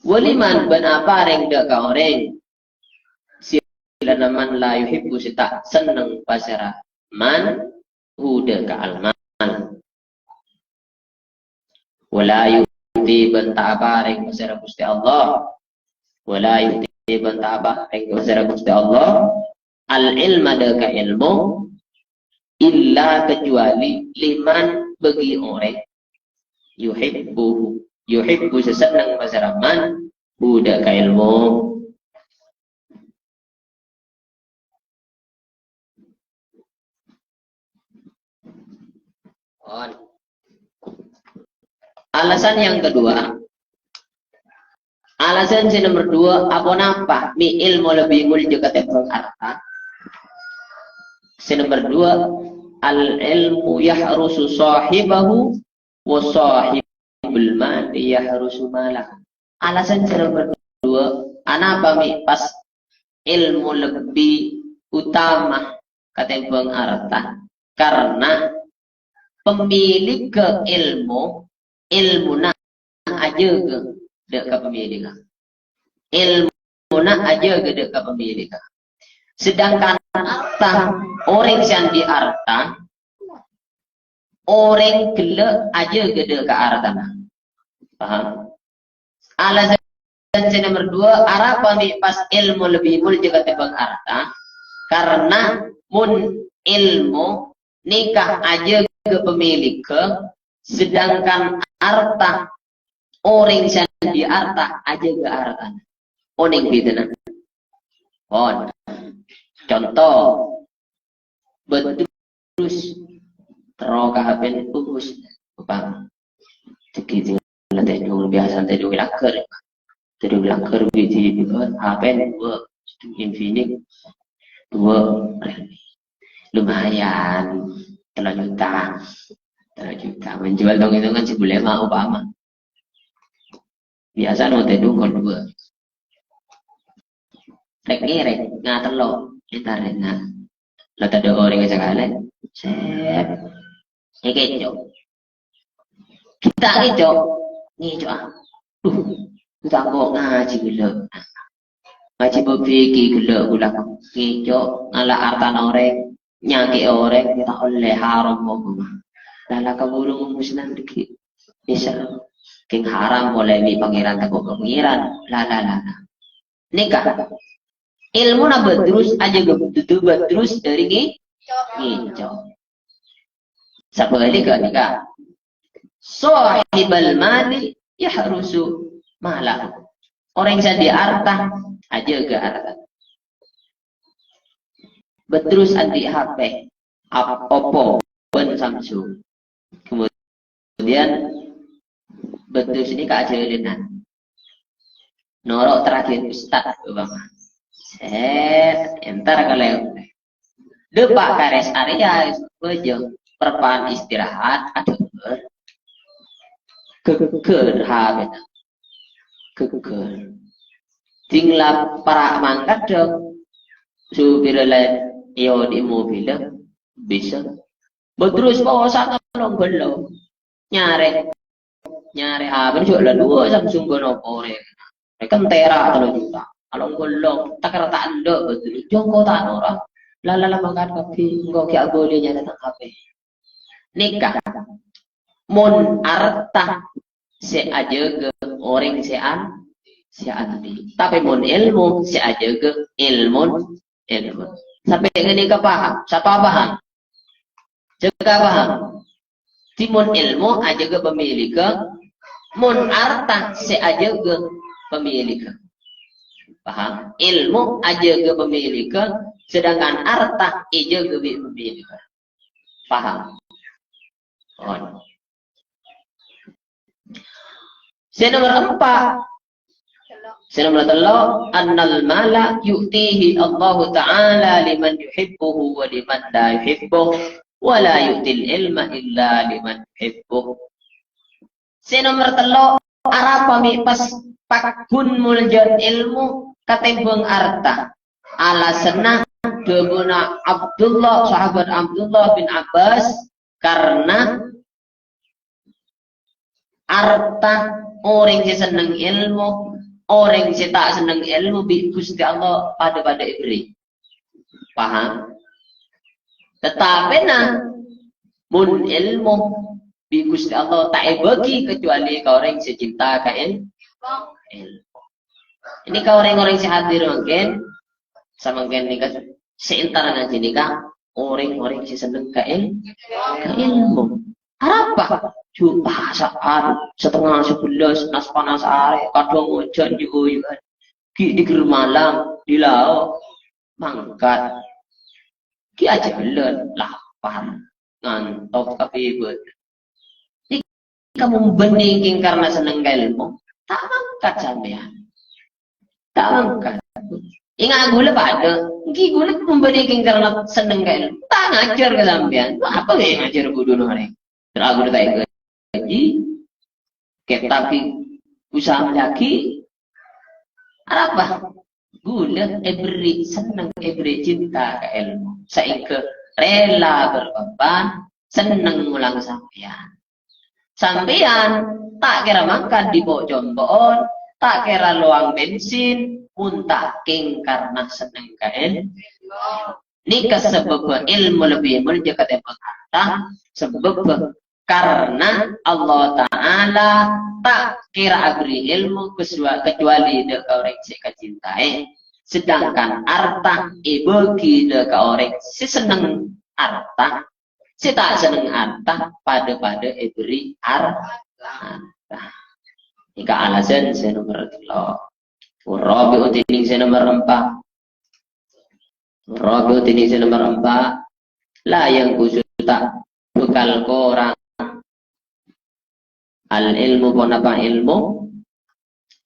Waliman ban apareng da ka orang sila naman la yuhibbu sita seneng pasera man huda ka almal. Wala yuti ban ta apareng pasera Gusti Allah. Wala yuti ban ta apareng pasera Gusti Allah. Al ilma da ka ilmu illa kecuali liman bagi orang yuhibbu sesenang pasaraman budak ka ilmu. Alasan yang kedua, alasan yang nomor 2, apa napa mi ilmu lebih mulia ketimbang harta. Nomor 2, al ilmu yahrusu sahibahu wa sahibu sahibul mali yahrusu malah. Alasan cara berdua, anapa mi pas ilmu lebih utama ketimbang harta? Karena pemilik ke ilmu nak aja ke dek ke pemilik. Ilmu nak aja ke dek ke pemilik. Sedangkan harta orang yang di harta orang gelak aja gede ke harta. Paham? Alasan nomor dua, apa nih pas ilmu lebih mulia ketimbang harta? Karena mun ilmu nikah aja ke pemilik ke, sedangkan harta orang yang di harta aja ke harta. Oning gitu nah. Oh, contoh beterus terokahapen pugus bang segitu nanti dulu biasa nanti dulu laker biji dua hapen dua infinite dua lumayan 3 juta menjual dong itu kan sebulan mau Obama biasa nanti dulu dua rek ngater lo kita rena lo tadi orang yang sekali sep ini kita ngejo kita kok ngaji gila ngaji berfikir gila ngejo ngala artan orang nyaki orang kita oleh haram mau lala kabulung musnah dikit bisa king haram boleh di pangeran takut pangeran lala nikah ilmu na terus aja terus dari ngejo sabali ka nikah sahibal mali yahrusu malah orang yang di harta aja ke harta beterus anti HP Oppo pun Samsung kemudian beterus ini keajaiban norok terakhir Ustaz Obama set entar kalau depak kares area bejo perpan istirahat atau keker habis keker tinggal para mangkat dong supir lain yo di mobil bisa beterus bawa sana belum nyare habis juga dua Samsung gonopore mereka tera 3 juta kalau belum tak rata anda betul jongko tak orang lala makan kopi nggak kayak bolehnya datang HP nikah mon arta se aja ke orang sean tapi mon ilmu se aja ke ilmu sampai ini ke paham siapa paham jaga paham timun ilmu aja ke pemilik ke mon arta se aja ke pemilik paham ilmu aja ke pemilik ke sedangkan arta aja ke pemilik paham oh. Nomor 4 nomor 3 annal mala yu'tihi Allah Ta'ala liman yuhibbuhu wa liman la yuhibbuhu wa la yu'til ilma illa liman yuhibbuhu nomor 3 arapa mi pas pakun muljan ilmu katimbang arta alasana debuna Abdullah sahabat Abdullah bin Abbas karena arta orang yang senang ilmu orang yang tak senang ilmu bi Gusti Allah pada ibri paham tetapi mun ilmu bi Gusti Allah tak bagi kecuali ke orang yang cinta kain ilmu ini ke orang-orang yang hadir mungkin sama mungkin nikah seintar ngaji nikah orang-orang yang senang kain ilmu apa coba saat setengah 11 nas panas are kadang hujan diuyuan di Malang di laut mangkat ki aja belen lapar ngantuk tapi buat ini kamu beningking karena seneng ilmu tak angkat sampean tak angkat ingat gula pada ki gula membeningking karena seneng ilmu tak ngajar ke sampean apa yang ngajar kudu nore terakhir tak gaji Tapi usaha lagi apa? Gula beri senang beri cinta ke ilmu. Sehingga rela berkorban senang mulang sampean. Sampean tak kira makan di bojong-bojong, tak kira luang bensin, pun tak king karena senang ke ilmu. Nikah sebab ilmu lebih mulia kata berkata sebab karena Allah Ta'ala tak kira beri ilmu kecuali dek orang si kecintai. Sedangkan harta bagi dek orang si seneng harta, si tak seneng harta pada beri harta. Jika alasan saya nomor 3. Rabi utining saya nomor 4. Rabi utining saya nomor 4. Lah yang khusus tak bekal korang al ilmu ponapa ilmu.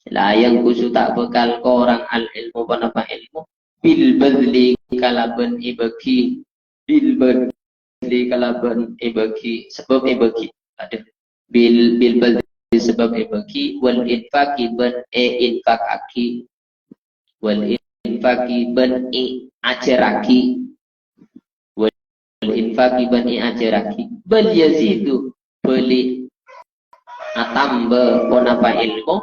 La yang kusu tak bekal korang al ilmu ponapa ilmu. Bil badli kalaban ibaki. Bil badli kalaban ibaki. Sebab ibaki. Ada. Bil badli sebab ibaki. Wal infaki ban infak aki. Wal infaki ban aceraki. Wal infaki ban aceraki. Bal yazidu. Beli atamba ponapa ilmu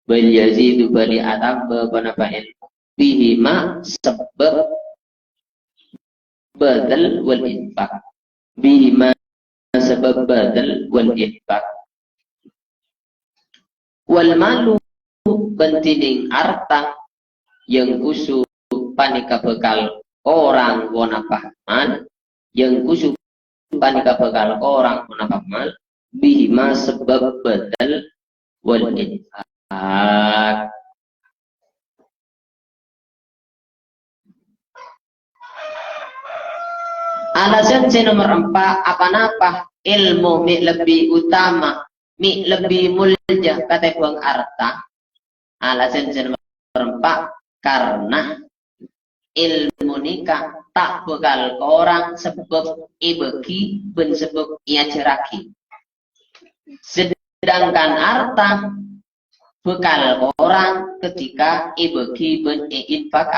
bal yazidu bali atamba ponapa ilmu bihima sebab badal wal infak bihima sebab badal wal infak wal malu bentining harta yang kusu panika bekal orang ponapa mal yang kusu panika bekal orang ponapa mal bihima sebab badal wal infak. Alasan saya nomor 4 apa-apa ilmu mi lebih utama mi lebih mulia kata buang harta. Alasan saya nomor 4 karena ilmu nikah tak bekal orang sebab ibeki ben sebab ia ceraki. Sedangkan harta bekal orang ketika ibeki ben infak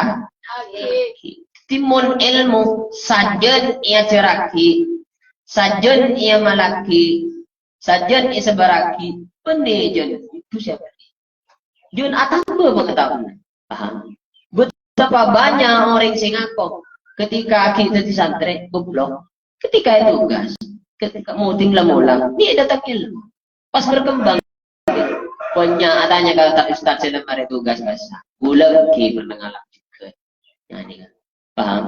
timun ilmu sajen ia ceraki sajen ia malaki sajen ia sebaraki penejen itu siapa jun atas pengetahuan paham betapa banyak orang sing ngaku ketika kita di santri goblok ketika itu tugas ketika mau tinggal mulang dia datang ilmu pas berkembang punya adanya kata ustaz saya lemari tugas bahasa gula ki pernah ngalami juga nah ini kan paham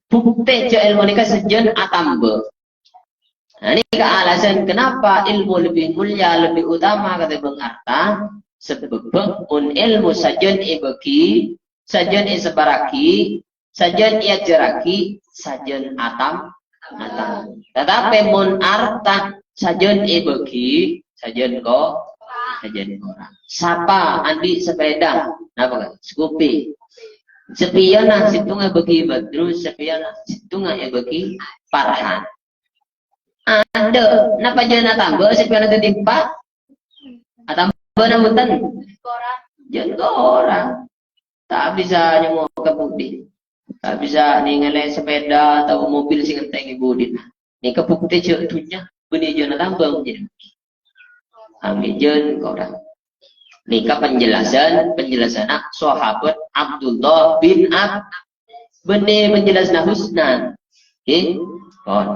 bukti je ilmu nikah sejen atamba nah ini ke alasan kenapa ilmu lebih mulia lebih utama kata bang harta sebab un ilmu sajen ibeki sajen sebaraki sajen ia jeraki sajen atam tetapi mun harta sajen ibeki sajen ko sajen orang sapa andi sepeda apa kan skupi sepiana situnga bagi badru sepiana situnga bagi parhan ada napa jana tambah sepiana tetimpa atambah namutan jangan orang tak bisa nyemuk ke budi tak bisa ningalai sepeda atau mobil sing enteng ibudin ni kebukti cetunya beni jana tambah menjadi amin jen orang nikah penjelasan sahabat Abdullah bin Ab benih menjelaskan husnan kon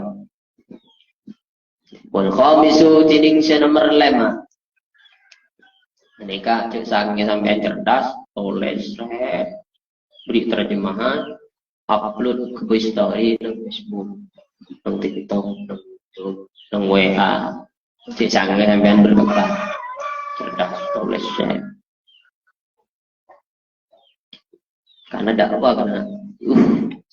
wal khamisu tining nomor 5 nikah cek sangnya sampai cerdas tulis beri terjemahan upload ke story di Facebook di TikTok di WA cek sangnya sampai berkembang cerdas tulis karena dakwah karena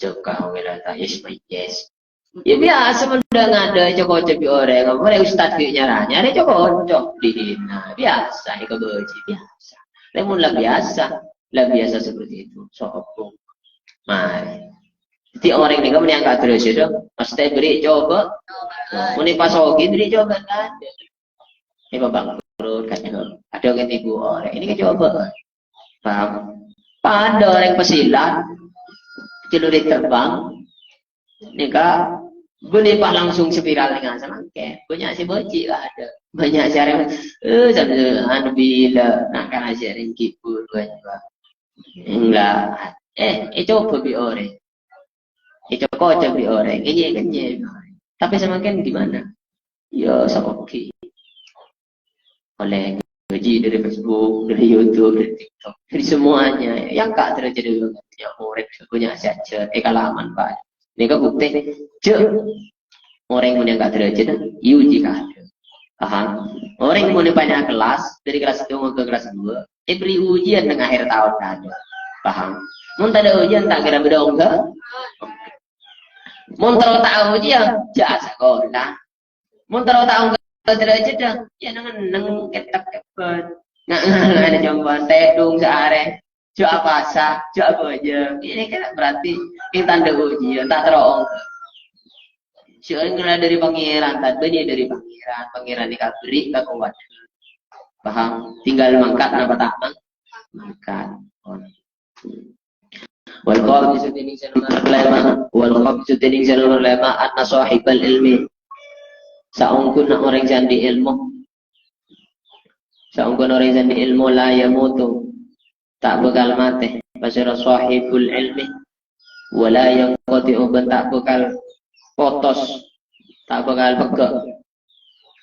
jauh wilayah yes my yes ya biasa udah ngada joko cepi orang ngomong ustad kayak nyaranya ada joko cok dihina biasa itu beji biasa namun lah biasa seperti itu sopung mai jadi orang ini kamu yang nggak terus itu pasti beri coba ini pas ogi beri coba kan Ini bangkrut kan ada yang ibu orang ini coba paham pada orang pesilat celurit terbang nikah boleh pak langsung spiral dengan semangke banyak si bocil lah ada banyak siaran sambil anu bila nak kan siaran kipul kan enggak coba bi orang coba bi orang kenye tapi semangke gimana ya sama oke oleh gaji dari Facebook, dari YouTube, dari TikTok, dari semuanya yang kak terjadi punya murid, punya saja, kalaman pak. Ini kan bukti, orang yang gak terjadi, uji ada. Paham? Orang yang punya banyak kelas, dari kelas 1 ke kelas 2, beri ujian dengan akhir tahun ada. Paham? Mun tak ada ujian tak kira beda enggak? Mun tahu ujian, jasa sekolah. Mun tahu derajat dah, ya neng ketak kepet, nggak ada jamban tedung seare, coba pasak, coba aja, ini kan berarti ini tanda ujian, tak terong. Soalnya dari pangeran, tadinya dari pangeran dikaberi, tak kuat. Paham? Tinggal mangkat apa tak mangkat. Wal qawl bisudini sanamar lema, anna sahibal ilmi. Saungkun orang jandi ilmu la yamutu tak bakal mati pasira sahibul ilmi wala yanqati'u tak bakal potos tak bakal pegak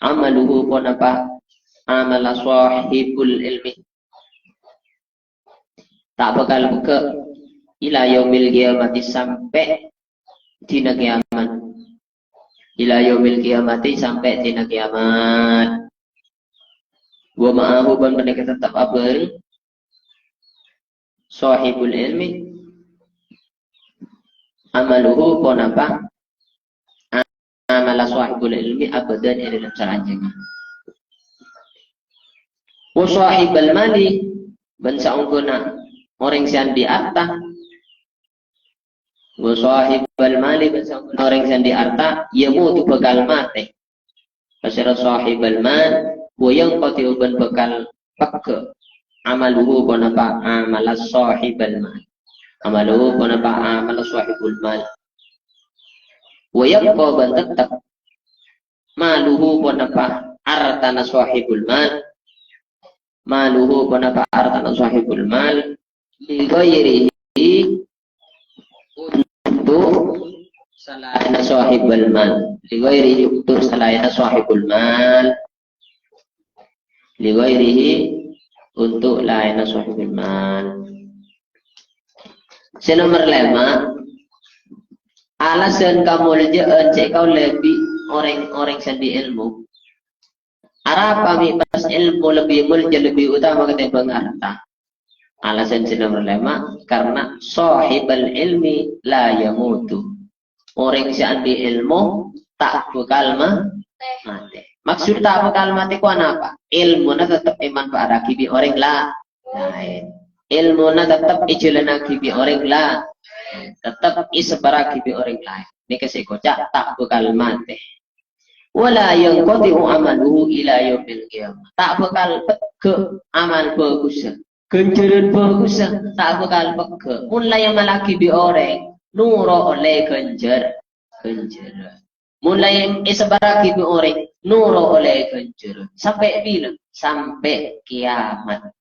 amaluhu pun apa amala sahibul ilmi tak bakal pegak ila yaumil qiyamati sampai dina kiamat ila yaumil qiyamati sampai dina kiamat. Wa ma'ahu ban mereka tetap abang sahibul ilmi amaluhu pun apa amala sahibul ilmi abadan dalam saranjana. Wa sahibul mali ban saungkuna orang yang di harta wa sahibal mali orang yang di harta yamutu bakal mati pasira sahibal mal wa yang qati'u ban bakal pekke amaluhu bonapa amala sahibal mal amaluhu bonapa amala sahibul mal wa yabqa ban tetap maluhu bonapa artana sahibul mal maluhu bonapa artana sahibul mal li ghairihi untuk selain sahibul mal lighairihi untuk selain sahibul mal lighairihi untuk lain sahibul mal. Nomor 5 alasan kamu lejaan cek kau lebih orang sendi ilmu apa pas ilmu lebih mulia lebih utama ketimbang harta. Alasan nomor 5 karena sahibul ilmi la yamutu. Orang yang di ilmu tak bakal mati. Maksud tak bakal mati ku apa? Ilmu na tetap iman pada kibi orang lain. Ilmu na tetap ijalan kibi orang lain. Tetap isbara kibi orang lain. Ini kasih kocak tak bakal mati. Wala yang qati'u amaluhu ila yaumil qiyamah. Tak bakal ke amal bagusnya. Ganjaran bagus tak bakal peke. Mulai yang malaki bi orang nuro oleh ganjar. Mulai yang isbaraki bi orang nuro oleh ganjar. Sampai bila? Sampai kiamat.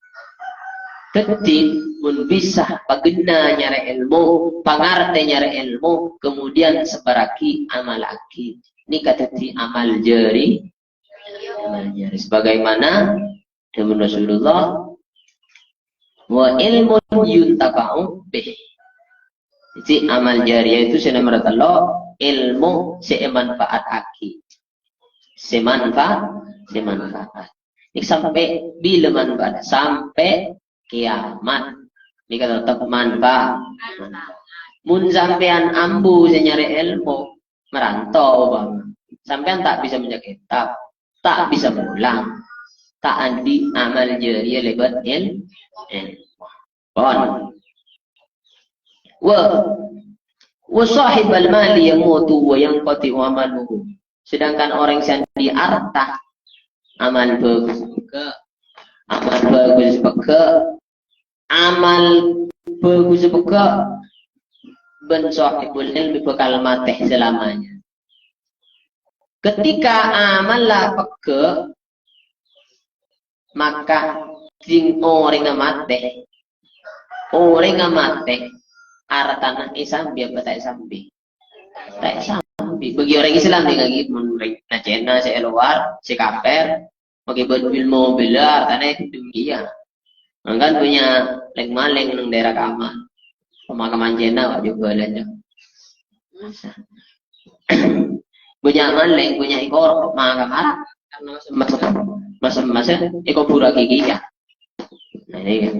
Jadi mun bisa pagena nyara ilmu, pangarte nyara ilmu, kemudian sebaraki amal aki. Ini kata di amal jari. Sebagaimana dengan Rasulullah wa ilmun yuntafa'u bih. Jadi amal jariah itu nomor 3 ilmu semanfaat aki. Semanfaat. Ini sampai bila manfaat? Sampai kiamat. Ini kata tetap manfaat. Mun sampean ambu senyari ilmu merantau bang. Sampean tak bisa menjaga kitab, tak bisa mengulang. Tak andi amal jariah lebat ilmu. Wa sahibal mali yamutu wa yanqati'u amaluhu. Sedangkan orang yang di harta amal bagus peka, amal bagus peka, amal bagus peka, ben sahibul ilmi bekal mateh selamanya. Ketika amal lah peka, maka sing orang mate, artana isambi apa tak isambi? Tak isambi. Bagi orang Islam dengan gitu, na Cina, si luar, si kafir, bagi mobil mobil artana itu demikian. Kan punya leng maling nang daerah kamar, pemakaman Cina juga aja. Punya maling, punya ekor, makam Arab, masa ekor pura gigi ya. Nah, ini kan.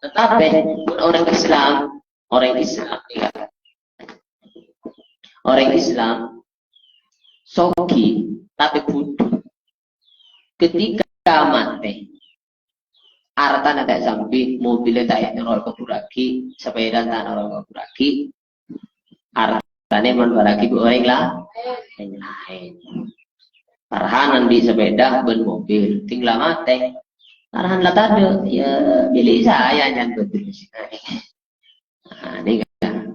Tetapi orang Islam soki tapi butuh ketika mati artana tak sampai mobilnya tak nol keburaki sepeda tak nol keburaki artane menbaraki orang lah yang lain parahanan di sepeda ben mobil tinggal mati arahan lah tadi ya pilih saya yang betul ini kan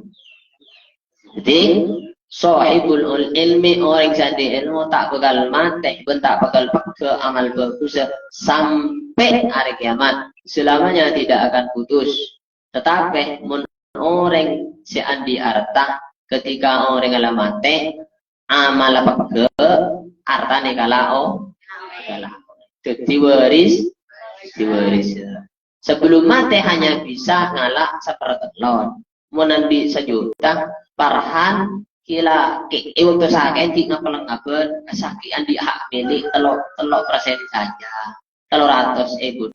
jadi sahibul ilmi orang jadi ilmu tak bakal mati ben tak bakal ke amal bagus sampai hari kiamat selamanya tidak akan putus tetapi orang si andi arta ketika orang ala mati amal ke artane kalao diwaris sebelum mati hanya bisa ngalak sepertelon mau nanti sejuta parahan kila waktu sakit di ngapain sakit andi hak milik telok persen saja kalau ratus itu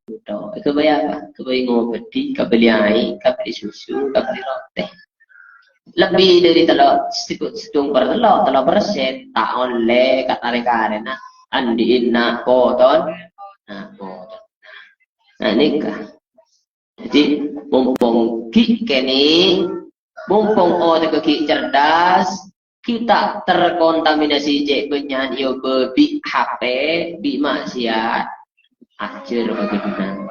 kebayang apa kebayang ngobeti kebeli air kebeli susu kebeli roti lebih dari telok setung telok persen tak oleh kata karena andi nak poton nah nikah jadi mumpung ki cerdas kita terkontaminasi benyan yo bebi HP bi maksiat ajar bagaimana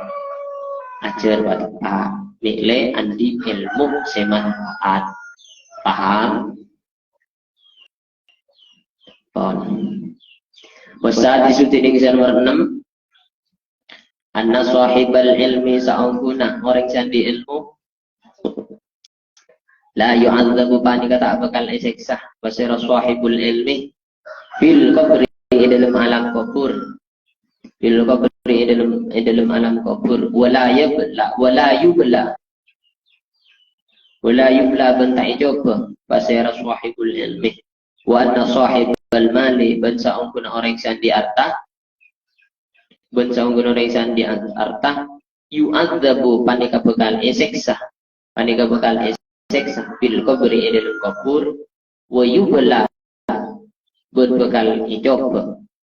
ajar bapak mikle andi ilmu semanfaat paham pon besar disuti ning nomor 6 anna sahibal ilmi sa'unguna orang sandi ilmu la yu'adzabu panika tak bakal disiksa basira sahibul ilmi fil qabri dalam alam kubur fil qabri dalam alam kubur wala yubla bentai coba basira sahibul ilmi wa anna sahibal mali bansa ungkuna orang sandi arta yu'adzabu panika bakal disiksa bil kubri dalam kubur wa yubla berbekal hijab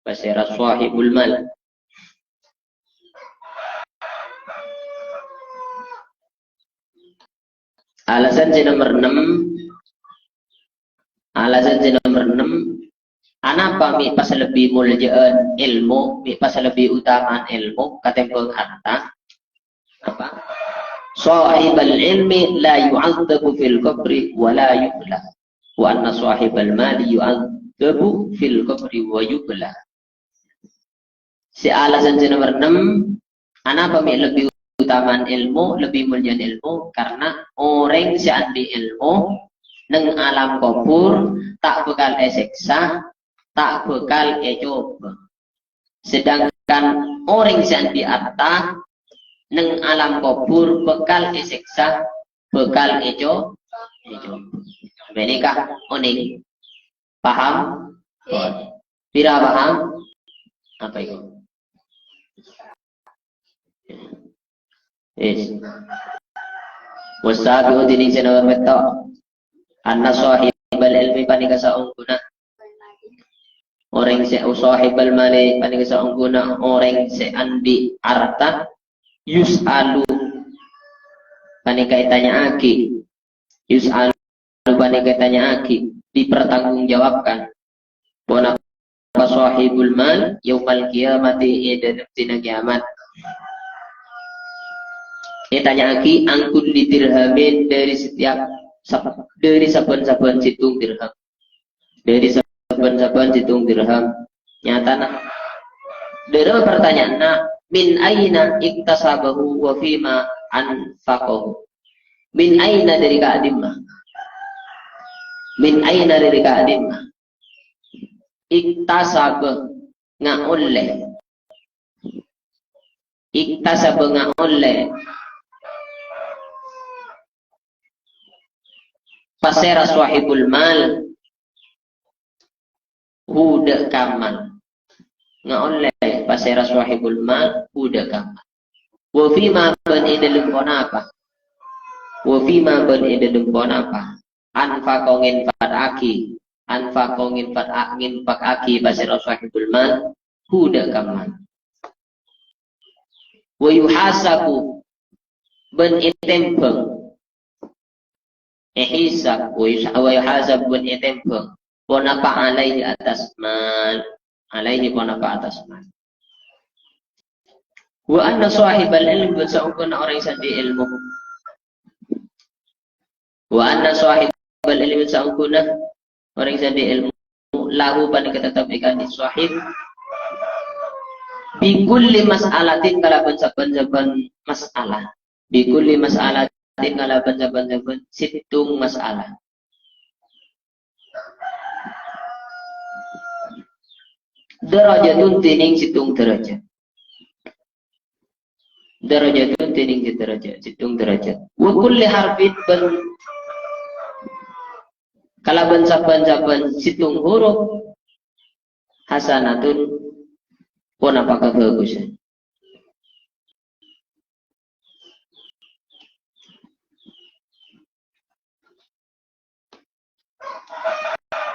basira sahibul mal alasan nomor 6 anapa mi pas lebih muljaan ilmu mi pas lebih utamaan ilmu katempeng harta apa sahibal ilmi la yu'adzabu fil qabri wa la yubla wa anna sahibal mali yu'adzabu fil qabri wa yubla si alasan nomor 6 anapa mi lebih utamaan ilmu lebih muliaan ilmu karena orang si andi ilmu neng alam kubur tak bakal disiksa tak bakal coba sedangkan orang si andi arta neng alam kubur bekal disiksa bekal ejo menikah oning paham pira paham apa itu wasabi udini sena meto anna sahibal ilmi panika saungguna orang se sahibal mali panika saungguna orang se andi arta yus'alu panika itanya aki yus'alu panika itanya aki dipertanggungjawabkan bona sahibul mal yaumal qiyamati dalam dina kiamat. Tanya lagi angkun li dirhamin dari saben-saben situng dirham. Dari saben-saben situng dirham. Nyata nah. Dari pertanyaan nah, min aina iktasabahu wa fima anfaqahu. Min aina dari ka'adimah. Min aina dari ka'adimah. Iktasabah nga'oleh. Iktasabah nga'oleh. Pasera sahibul mal huda kamal nga'oleh pasera sahibul mal huda kamal wa fima ban idalum konapa wa fima ban idalum konapa anfaqongin fataki anfaqongin fataki pasera sahibul mal huda kamal wa yuhasabu ban itembeng hisab wa yuhasab bin itembang ponapa alaihi atas mal alaihi ponapa atas mal wa anna sahibal ilm bersangkuna orang yang di ilmu wa anna sahibal ilm bersangkuna orang yang di ilmu lahu pada tetap ikan di sahib bi kulli mas'alatin kalaban saban-saban masalah bi kulli mas'alatin kalaban saban-saban situng masalah. Derajatun tining situng derajat. Derajatun tining derajat, situng derajat. Wa kulli harfin ban kalaban saban-saban situng huruf hasanatun pun apakah bagusan.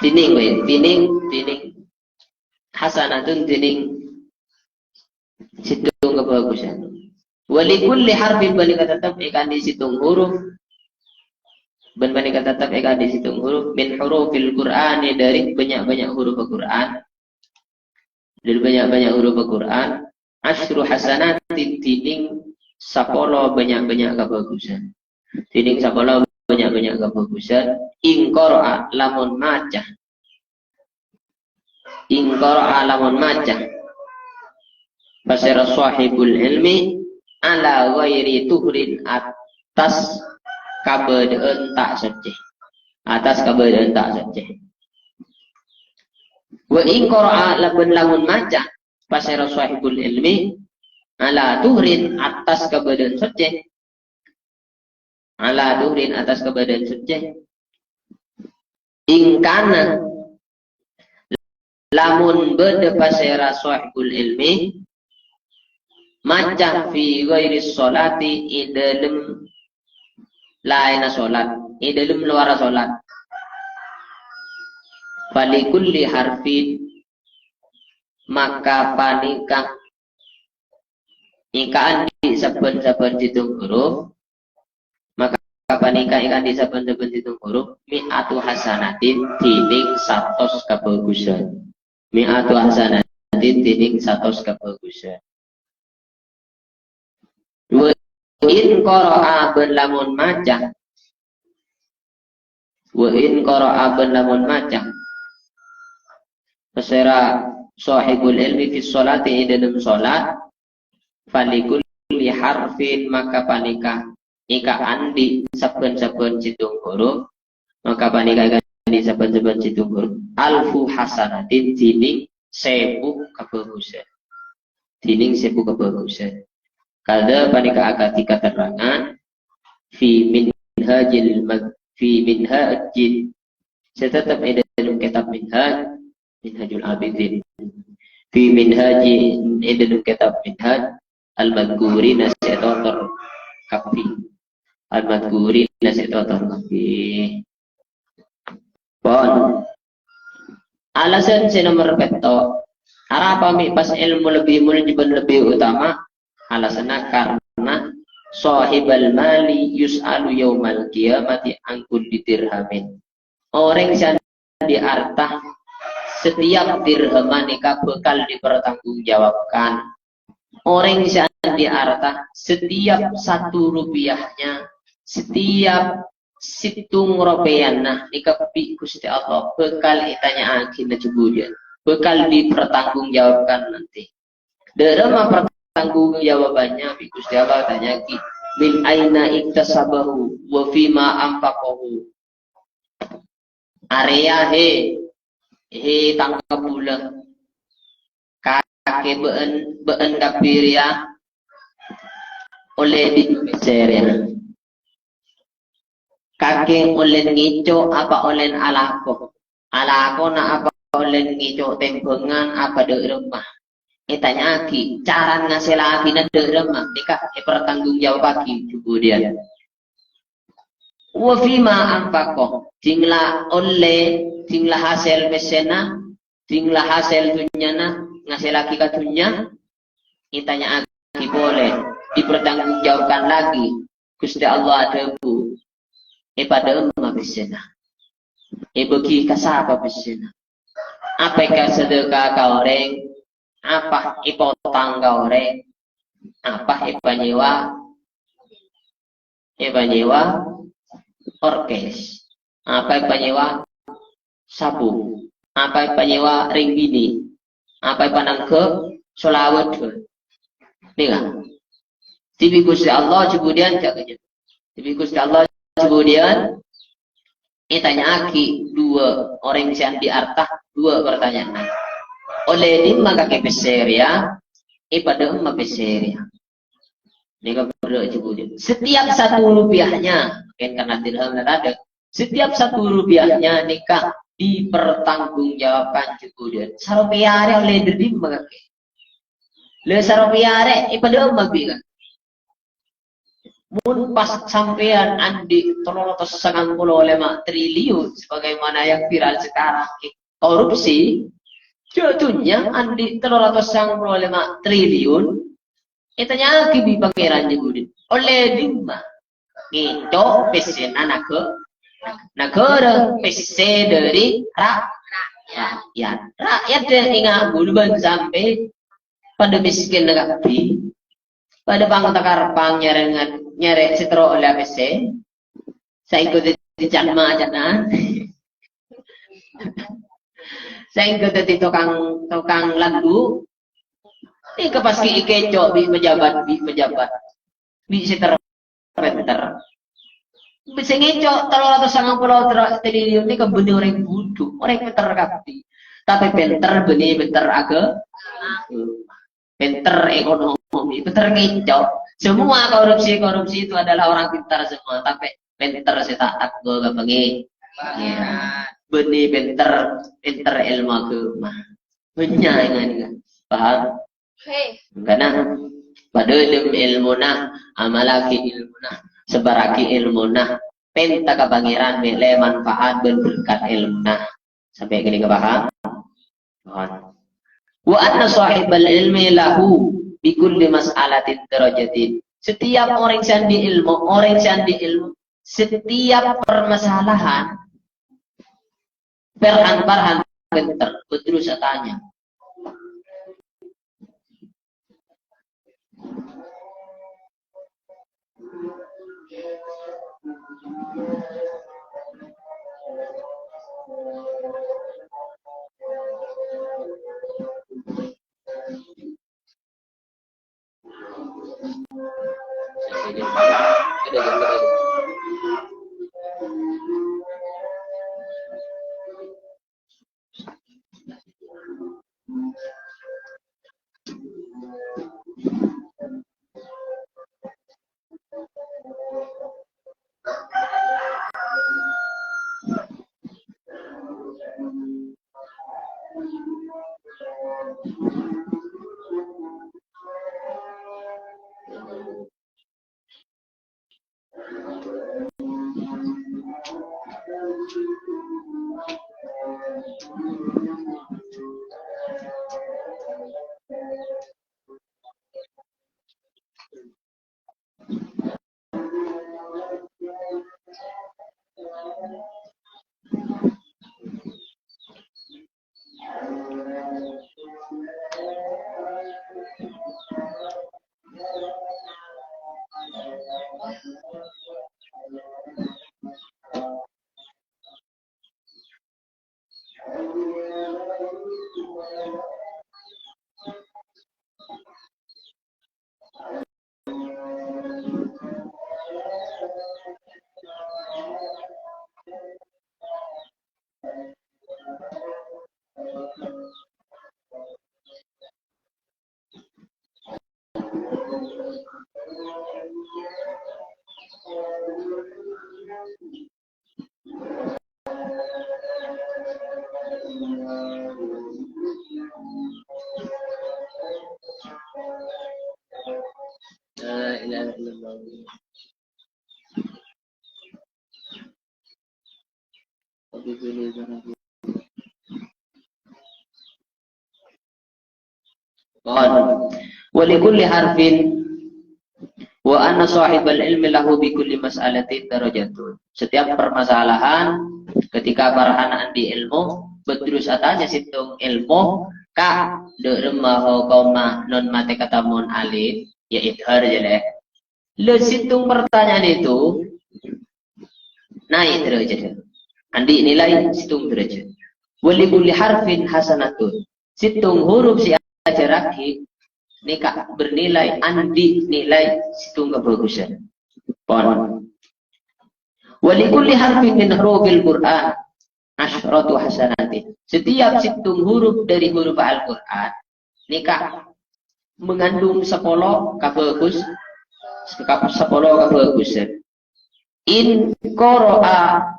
Tining hasanatun tining situng kebagusan. Wali kulli harfin balik tetap ikan di situng huruf ben balik tetap ikan di situng huruf min hurufil Qur'ani dari banyak-banyak huruf Al-Qur'an. Dari banyak-banyak huruf Al-Qur'an asyru hasanatin tining sapolo banyak-banyak kebagusan. Tining sapolo banyak-banyak kebagusan ingqara'a lamun maca ingqara'a lamun maca basara sahibul ilmi ala ghairi tuhrin atas kabedeun tak seceh atas kabedeun tak seceh wa ingqara'a lamun maca basara sahibul ilmi ala tuhrin atas kabedeun seceh ala durin atas kebadan seceh ingkana lamun bede pasera sahibul ilmi maca fi ghairi sholati idalem laina sholat idalem luar sholat falikulli harfin maka panika ikaan di saben-saben situng huruf panika ikan di saben-saben situng huruf mi'atu hasanatin tining 100 kebagusan mi'atu hasanatin tining 100 kebagusan wa in qara'a ben lamun maca wa in qara'a ben lamun maca pasera sahibul ilmi fi sholati dalam sholat falikulli harfin maka panika ika andi saben-saben situng huruf maka panika andi saben-saben situng huruf alfu hasanatin tining 1000 kebagusan tining 1000 kebagusan kada panika akad dikaterangan fi minhajil tetap ada dalam kitab minhajul abidin fi minhajil ada dalam kitab minhaj al-madhkuri nasihatul kafi al-madhkuri nasihatul kafi pon alasan si nomor peto harapa mi pas ilmu lebih lebih utama alasannya karena sahibal mali yus'alu yaumal qiyamati angkul dirhamin orang yang di harta setiap dirham nikah bekal dipertanggungjawabkan. Orang yang di harta setiap 1 rupiahnya, setiap situng rupiahnya nikah bi Gusti Allah bekal ditanya akhirnya kemudian bekal dipertanggungjawabkan nanti. Dalam pertanggungjawabannya bi Gusti Allah tanya ki min aina iktasabahu wa fima anfaqahu. Area he tangkap bulan kakek beun kapir ya oleh di Syria. Kakek oleh ngico apa oleh alako na apa oleh ngico tempengan apa de rumah. Tanya aki cara ngasih lagi na de rumah nikah pertanggungjawab aki kemudian. Wa fima anfaqo tinglah oleh tinglah hasil mesena tinglah hasil dunyana ngasih lagi ke dunya tanya aki boleh dipertanggungjawabkan lagi Gusti Allah ada bu pada umma mesena bagi kasapa mesena apa ka sedekah ka orang apa ipotang ka orang apa ipanyewa orkes, apa penyewa sabu, apa penyewa ring bini, apa panangke solawat. Nih kan? Tapi Gusti Allah kemudian jaganya. Tapi Gusti Allah kemudian tanya aki 2 orang yang di artah 2 pertanyaan. Oleh di maka kebeser ya, pada umma beser ya. Nikah berdua kemudian. Setiap 1 rupiahnya, karena dirham ada. Setiap 1 rupiahnya nikah dipertanggungjawabkan kemudian. Sarupiare oleh derdim mengake. Le sarupiare pada mabikan. Mun pas sampean andi 395 triliun sebagaimana yang viral sekarang korupsi. Contohnya andi 395 triliun. Itanya kibi pangeran jebudin oleh dimma itu pesen negara pesen dari rakyat yang ingat buluban sampai pada miskin negatif pada pangtakar pang nyere setro oleh pesen saya ikut di jama ajanan saya ikut di tukang lagu. Ini kepaski ikeco bi pejabat bi seter bisa ngeco 390 triliun ini kebenar orang bodoh orang pinter kapti tapi pinter benih pinter pinter ekonomi pinter ngeco semua korupsi itu adalah orang pintar semua tapi pinter setaat gue gak pengen benih pinter ilmu agama banyak yang paham. Karena pada ilmu nah amalaki ilmu nah sebaraki ilmu nah penta kebangiran mele manfaat dan berkat ilmu nah sampai gini kepaham. Wa anna sahibal ilmi lahu bi kulli mas'alatin darajatin. Setiap orang yang di ilmu setiap permasalahan perhan bentar betul saya tanya. La ilaha illallah. Walikulli harfin wa anna sahibal ilmi lahu bi kulli mas'alatin darajatun. Setiap permasalahan ketika barahanaan di ilmu beterus atanya situng ilmu ka de remaho koma non mate kata mon alif ya idhar jelek. Le situng pertanyaan itu naik derajat. Andi nilai situng derajat. Walikulli harfin hasanatun. Situng huruf si ajaraki nikah bernilai andi nilai situng kebagusan. Pon. Walikulli harfin min hurufil Qur'an asyratu hasanatin. Setiap situng huruf dari huruf Al-Qur'an nikah mengandung 10 kabagus 10 kabagusan. In qara'a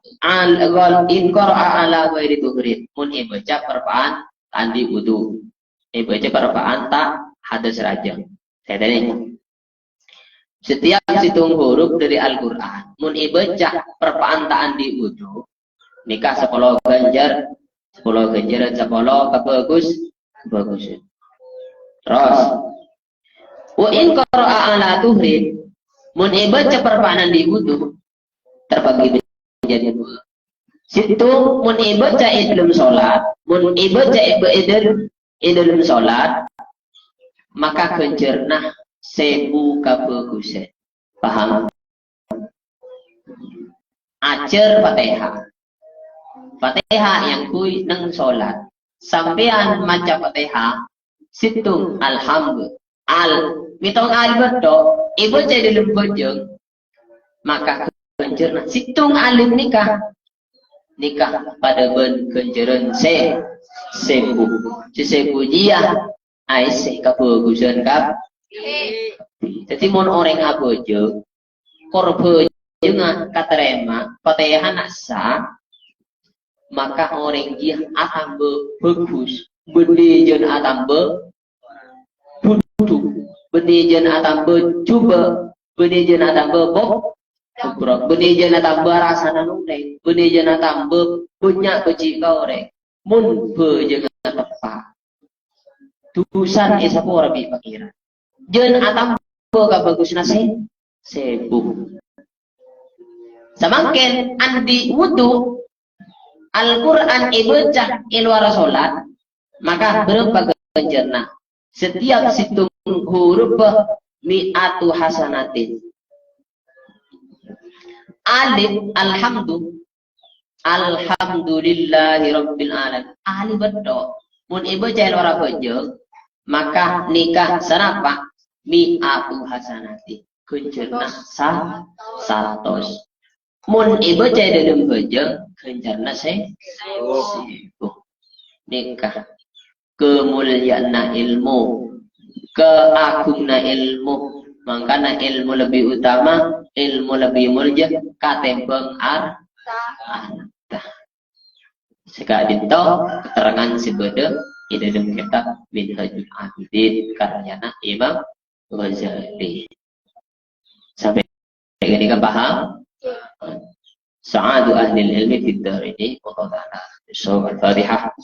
ala ghairi tuhrin mun baca perpaan andi wudu. Baca perpaan tak hadas raja. Saya tanya. Setiap situng huruf dari Al-Qur'an mun baca perpaan tak andi wudu nikah 10 ganjar 10 kabagus. Terus wa in qara'a ala tuhrin mun baca perpaan andi wudu terbagi menjadi 2. Situ mun baca dalam salat, mun baca dalam salat, maka kencerna 1000 kabagusan. Paham? Acer Fatihah. Fatihah yang kui nang salat. Sampean maca Fatihah, situng alhamdulillah. Mitong albedo, baca dalam bojong, maka kencerna situng alif nikah pada ben kenceran sebu jia aise kabagusan kap jadi mon orang abojo korbo jeung katerema Fatihah nasa maka orang dia akan bagus benih jeung akan butuh benih jeung akan coba benih jeung akan bobok benih jana tambah rasana nuneng, benih jana tambah punya kecika orang, mun jangan tepat. Tulisan esa pora bi pakiran. Jana tambah kabagus nasi sebu. Semakin andi wudu Al-Quran ibaca ilwara solat, maka berapa ganjarna? Setiap situng huruf mi'atu hasanatin. Alif alhamdulillahi rabbil alamin. Alif bedo. Mun baca ilwara bojong, maka nikah sarapa mi'atu hasanati. Kuncerna 100. Mun baca dalam bojong, kuncerna 1000. Nikah kemuliaan ilmu, keagungna ilmu. Makanya ilmu lebih utama, ilmu lebih mulia, katembeng arta. Sekali itu keterangan sebeda di dalam kitab Minhajul Abidin karyana Imam Ghazali. Sampai ini kan paham? Sa'adu ahli ilmi fid darini wa qadana. Al-Fatihah.